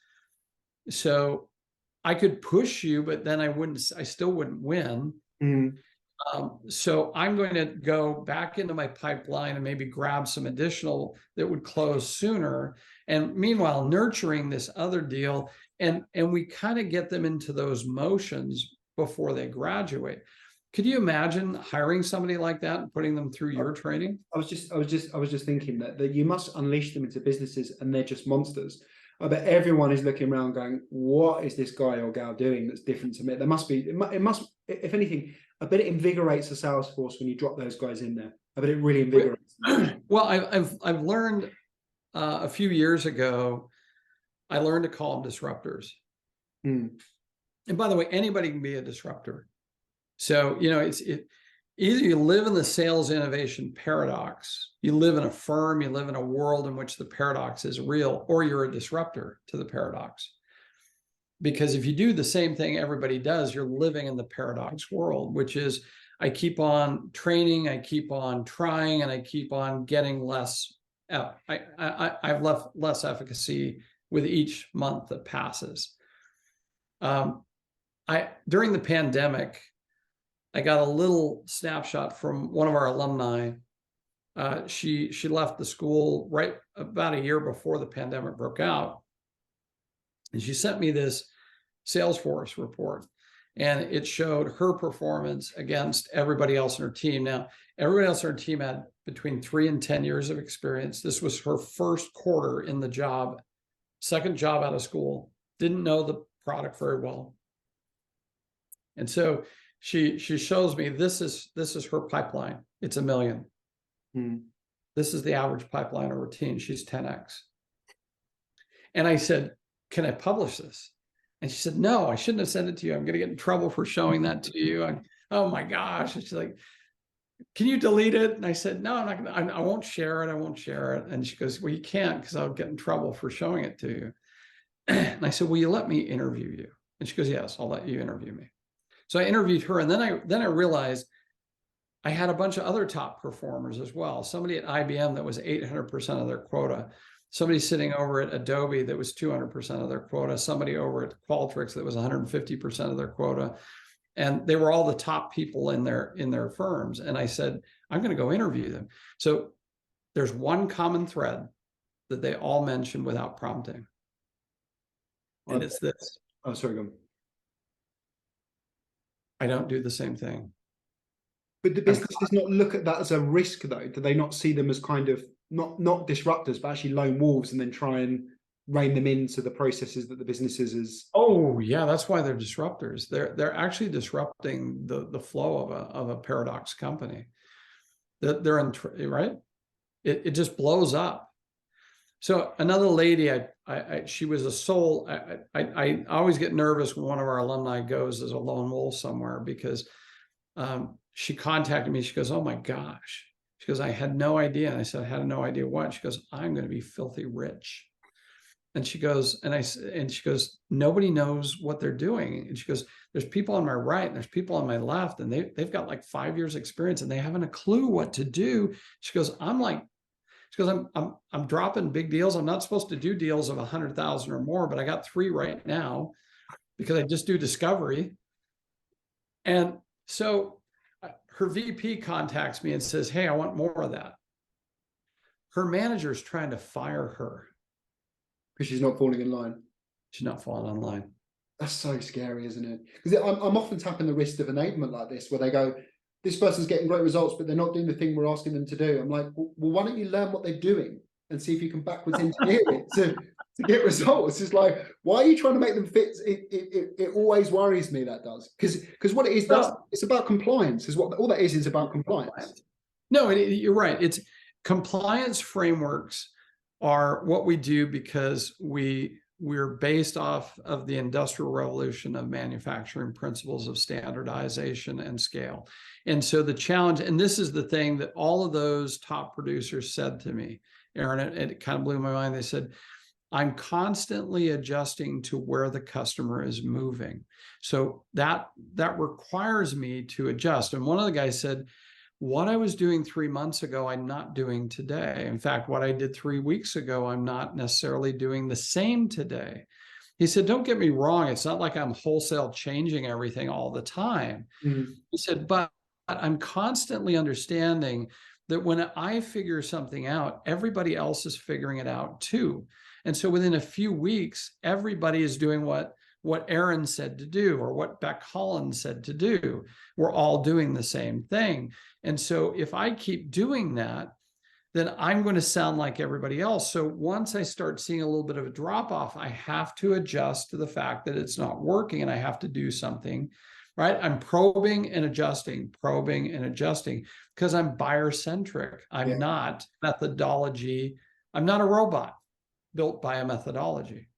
S2: So I could push you, but then I still wouldn't win. So I'm going to go back into my pipeline and maybe grab some additional that would close sooner. And meanwhile, nurturing this other deal. And we kind of get them into those motions before they graduate. Could you imagine hiring somebody like that and putting them through your training?
S1: I was just thinking that you must unleash them into businesses and they're just monsters. I bet everyone is looking around going, what is this guy or gal doing that's different to me? There must be, it must, if anything, I bet it invigorates the sales force when you drop those guys in there. I bet it really invigorates them.
S2: Well, I've learned a few years ago, I learned to call them disruptors.
S1: Mm.
S2: And by the way, anybody can be a disruptor. So, you know, either you live in the sales innovation paradox, you live in a firm, you live in a world in which the paradox is real, or you're a disruptor to the paradox. Because if you do the same thing everybody does, you're living in the paradox world, which is I keep on training, I keep on trying, and I keep on getting less. I've left less efficacy with each month that passes. During the pandemic, I got a little snapshot from one of our alumni. She left the school right about a year before the pandemic broke out. And she sent me this Salesforce report, and it showed her performance against everybody else in her team. Now, everybody else in her team had between 3 and 10 years of experience. This was her first quarter in the job, second job out of school, didn't know the product very well. And so she shows me this is her pipeline. It's 1 million. This is the average pipeline of her team. She's 10x. And I said, can I publish this? And she said, no, I shouldn't have sent it to you. I'm going to get in trouble for showing that to you. Oh my gosh. And she's like, can you delete it? And I said, no, I'm not gonna, I won't share it. I won't share it. And she goes, well, you can't, because I'll get in trouble for showing it to you. And I said, will you let me interview you? And she goes, yes, I'll let you interview me. So I interviewed her, and then I realized I had a bunch of other top performers as well. Somebody at IBM that was 800% of their quota. Somebody sitting over at Adobe that was 200% of their quota. Somebody over at Qualtrics that was 150% of their quota. And they were all the top people in their firms. And I said, I'm going to go interview them. So there's one common thread that they all mentioned without prompting. And it's this.
S1: Oh, sorry, go on.
S2: I don't do the same thing.
S1: But the business does not look at that as a risk, though. Do they not see them as kind of not disruptors, but actually lone wolves, and then try and rein them into the processes that the businesses is? Oh,
S2: yeah, that's why they're disruptors. They're actually disrupting the flow of a paradox company. They're in, right. It just blows up. So another lady, she was a soul. I always get nervous when one of our alumni goes as a lone wolf somewhere, because she contacted me. She goes, oh my gosh. She goes, I had no idea. And I said, I had no idea what. She goes, I'm going to be filthy rich. And she goes, and she goes, nobody knows what they're doing. And she goes, there's people on my right and there's people on my left, and they've got like 5 years experience and they haven't a clue what to do. She goes, I'm dropping big deals. I'm not supposed to do deals of 100,000 or more, but I got 3 right now because I just do discovery. And so her VP contacts me and says, hey, I want more of that. Her manager's trying to fire her.
S1: Because she's not falling in line.
S2: She's not falling in line.
S1: That's so scary, isn't it? Because I'm often tapping the wrist of enablement like this, where they go, this person's getting great results, but they're not doing the thing we're asking them to do. I'm like, well, why don't you learn what they're doing and see if you can backwards engineer it to get results? It's like, why are you trying to make them fit? It always worries me, that does. Because what it is, it's about compliance. Is what all that is about compliance.
S2: No, you're right. It's compliance frameworks are what we do because we're based off of the industrial revolution of manufacturing principles of standardization and scale. And so the challenge, and this is the thing that all of those top producers said to me, Aaron, it kind of blew my mind. They said, I'm constantly adjusting to where the customer is moving. So that requires me to adjust. And one of the guys said, what I was doing 3 months ago, I'm not doing today. In fact, what I did 3 weeks ago, I'm not necessarily doing the same today. He said, don't get me wrong. It's not like I'm wholesale changing everything all the time. Mm-hmm. He said, but I'm constantly understanding that when I figure something out, everybody else is figuring it out too. And so within a few weeks, everybody is doing what Aaron said to do, or what Beck Holland said to do. We're all doing the same thing. And so if I keep doing that, then I'm going to sound like everybody else. So once I start seeing a little bit of a drop off, I have to adjust to the fact that it's not working and I have to do something, right? I'm probing and adjusting because I'm buyer centric. I'm not methodology. I'm not a robot built by a methodology.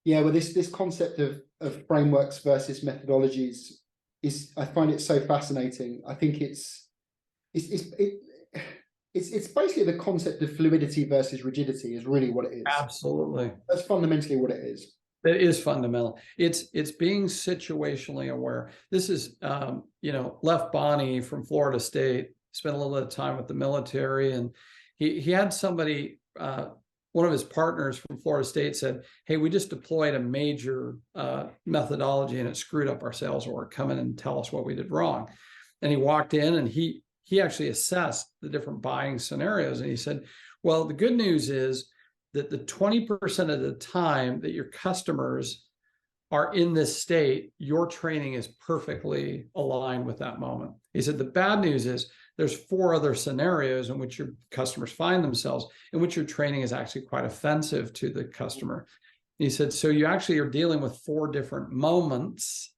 S1: Yeah, well, this concept of frameworks versus methodologies is, I find it so fascinating. I think it's basically the concept of fluidity versus rigidity is really what it is.
S2: Absolutely.
S1: That's fundamentally what it is.
S2: It is fundamental. It's being situationally aware. This is, Left Bonnie from Florida State, spent a little bit of time with the military, and he had somebody, one of his partners from Florida State said, "Hey, we just deployed a major methodology and it screwed up our sales org. Come in and tell us what we did wrong." And he walked in and he actually assessed the different buying scenarios, and he said, "Well, the good news is that the 20% of the time that your customers are in this state, your training is perfectly aligned with that moment." He said, "The bad news is there's 4 other scenarios in which your customers find themselves, in which your training is actually quite offensive to the customer." He said, "So you actually are dealing with 4 different moments.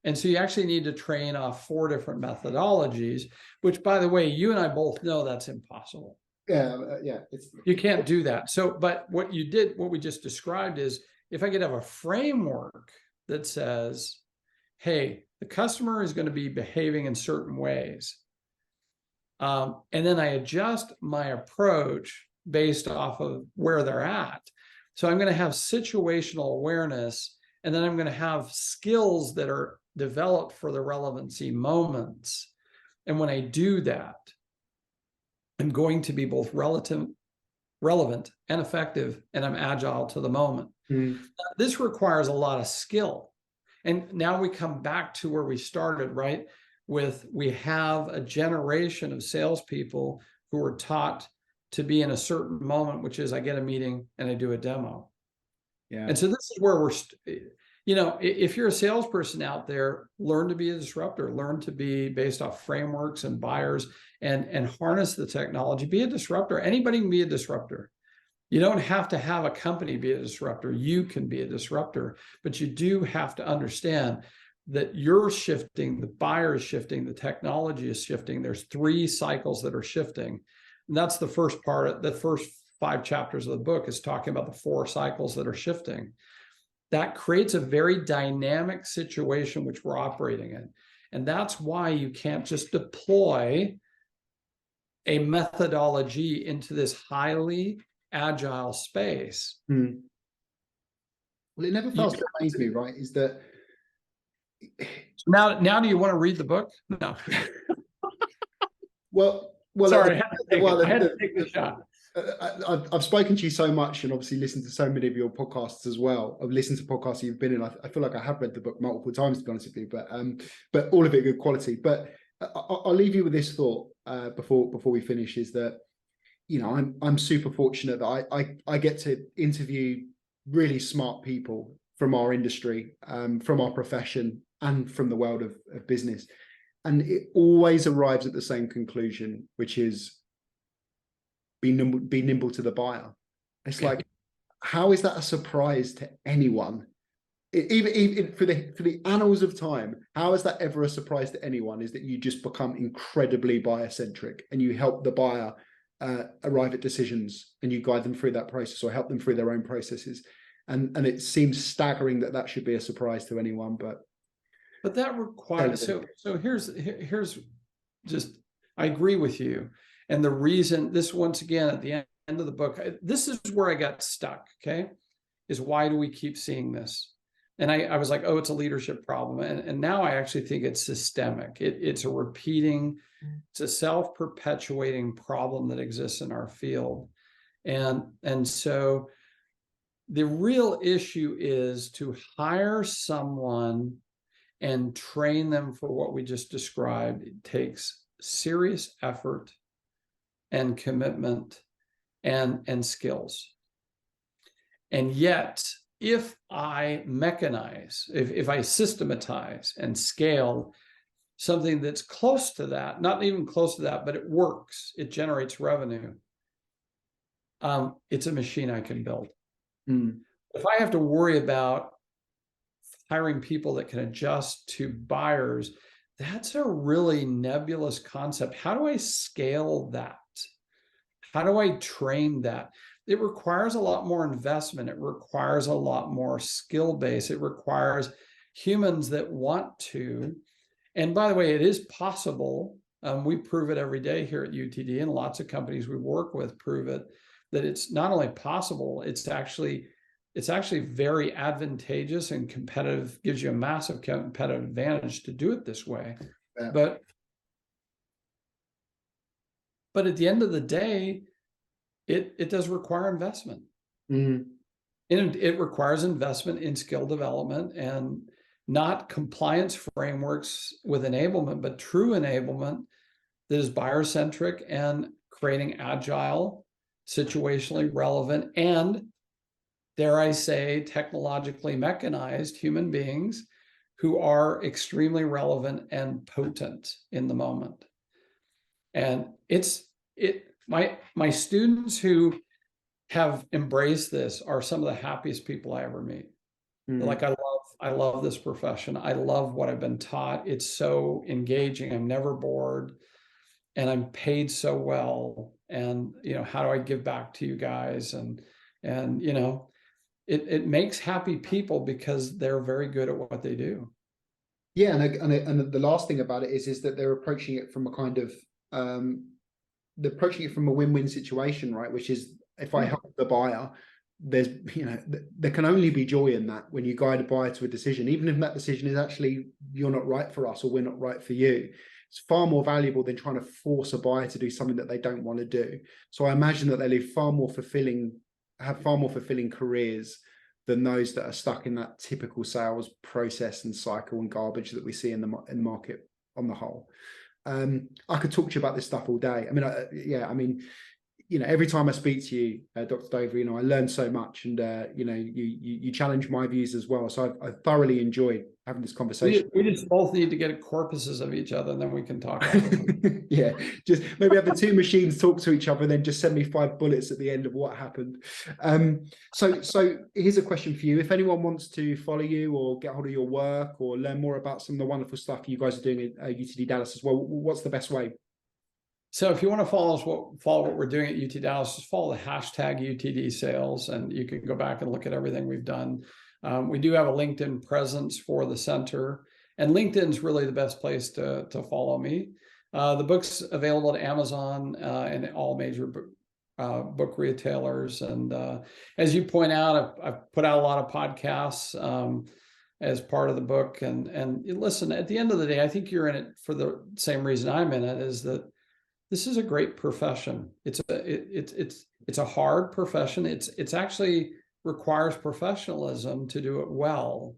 S2: And so you actually need to train off 4 different methodologies," which, by the way, you and I both know that's impossible.
S1: Yeah.
S2: You can't do that. So, but what we just described is, if I could have a framework that says, hey, the customer is going to be behaving in certain ways. And then I adjust my approach based off of where they're at. So I'm going to have situational awareness, and then I'm going to have skills that are developed for the relevancy moments. And when I do that, I'm going to be both relevant and effective, and I'm agile to the moment. This requires a lot of skill. And now we come back to where we started, right? We have a generation of salespeople who are taught to be in a certain moment, which is I get a meeting and I do a demo.
S1: Yeah.
S2: And so this is where if you're a salesperson out there, learn to be a disruptor, learn to be based off frameworks and buyers, and harness the technology, be a disruptor. Anybody can be a disruptor. You don't have to have a company be a disruptor. You can be a disruptor, but you do have to understand that you're shifting, the buyer is shifting, the technology is shifting. There's 3 cycles that are shifting. And that's the first part. The first 5 chapters of the book is talking about the 4 cycles that are shifting. That creates a very dynamic situation which we're operating in. And that's why you can't just deploy a methodology into this highly agile space.
S1: Well, it never fails to amaze me, right? Is that
S2: now do you want to read the book? No.
S1: well,
S2: Sorry, I had to take the shot.
S1: I've spoken to you so much, and obviously listened to so many of your podcasts as well. I've listened to podcasts you've been in. I feel like I have read the book multiple times, to be honest with you, but all of it good quality. But I'll leave you with this thought before we finish, is that I'm super fortunate that I get to interview really smart people from our industry, from our profession, and from the world of business, and it always arrives at the same conclusion, which is be nimble to the buyer. It's like, how is that a surprise to anyone? Even for the annals of time, how is that ever a surprise to anyone? Is that you just become incredibly buyer centric, and you help the buyer arrive at decisions, and you guide them through that process, or help them through their own processes. And it seems staggering that should be a surprise to anyone, but
S2: that requires, so here's just, I agree with you. And the reason, this, once again, at the end of the book, this is where I got stuck, okay, is why do we keep seeing this? And I was like, oh, it's a leadership problem. And now I actually think it's systemic. It's a repeating, it's a self-perpetuating problem that exists in our field. And so the real issue is to hire someone and train them for what we just described. It takes serious effort and commitment and skills. And yet, if I mechanize, if I systematize and scale something that's close to that, not even close to that, but it works, it generates revenue, it's a machine I can build.
S1: Mm.
S2: If I have to worry about hiring people that can adjust to buyers, that's a really nebulous concept. How do I scale that? How do I train that? It requires a lot more investment. It requires a lot more skill base. It requires humans that want to. And by the way, it is possible. We prove it every day here at UTD, and lots of companies we work with prove it, that it's not only possible, it's actually very advantageous and competitive, gives you a massive competitive advantage to do it this way.
S1: Yeah.
S2: But at the end of the day, it does require investment.
S1: Mm.
S2: And it requires investment in skill development, and not compliance frameworks with enablement, but true enablement that is buyer-centric and creating agile, situationally relevant, and, dare I say, technologically mechanized human beings who are extremely relevant and potent in the moment. And my students who have embraced this are some of the happiest people I ever meet.
S1: Mm.
S2: Like, I love this profession. I love what I've been taught. It's so engaging. I'm never bored, and I'm paid so well. And, how do I give back to you guys? And, it makes happy people because they're very good at what they do.
S1: Yeah, and the last thing about it is that they're approaching it from a kind of they're approaching it from a win-win situation, right? Which is, if I help the buyer, there's there can only be joy in that when you guide a buyer to a decision, even if that decision is actually, you're not right for us or we're not right for you. It's far more valuable than trying to force a buyer to do something that they don't want to do. So I imagine that they live have far more fulfilling careers than those that are stuck in that typical sales process and cycle and garbage that we see in the market on the whole. I could talk to you about this stuff all day. I mean, every time I speak to you, Dr. Dover, I learn so much, and you challenge my views as well. So I've thoroughly enjoyed having this conversation.
S2: We just both need to get corpuses of each other, and then we can talk about it.
S1: Yeah, just maybe have the two machines talk to each other, and then just send me 5 bullets at the end of what happened. So here's a question for you. If anyone wants to follow you or get hold of your work or learn more about some of the wonderful stuff you guys are doing at UTD Dallas as well, what's the best way?
S2: So if you want to follow what we're doing at UT Dallas, just follow the hashtag UTD sales, and you can go back and look at everything we've done. We do have a LinkedIn presence for the center, and LinkedIn's really the best place to follow me. The book's available at Amazon and all major book retailers. And as you point out, I've put out a lot of podcasts as part of the book. And listen, at the end of the day, I think you're in it for the same reason I'm in it, is that this is a great profession. It's a hard profession. It's actually requires professionalism to do it well,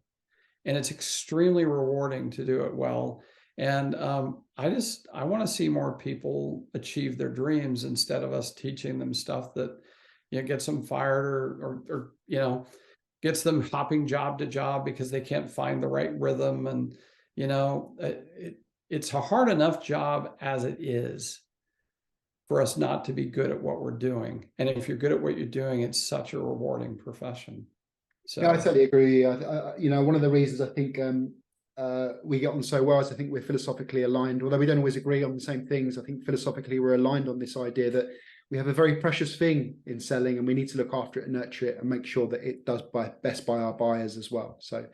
S2: and it's extremely rewarding to do it well. And I want to see more people achieve their dreams instead of us teaching them stuff that gets them fired or gets them hopping job to job because they can't find the right rhythm. And it's a hard enough job as it is for us not to be good at what we're doing. And if you're good at what you're doing, it's such a rewarding profession. So
S1: yeah, I totally agree. One of the reasons I think we get on so well is I think we're philosophically aligned. Although we don't always agree on the same things, I think philosophically we're aligned on this idea that we have a very precious thing in selling, and we need to look after it and nurture it and make sure that it does best by our buyers as well. So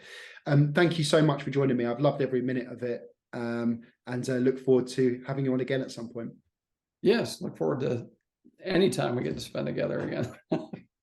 S1: thank you so much for joining me. I've loved every minute of it, and look forward to having you on again at some point.
S2: Yes, look forward to any time we get to spend together again.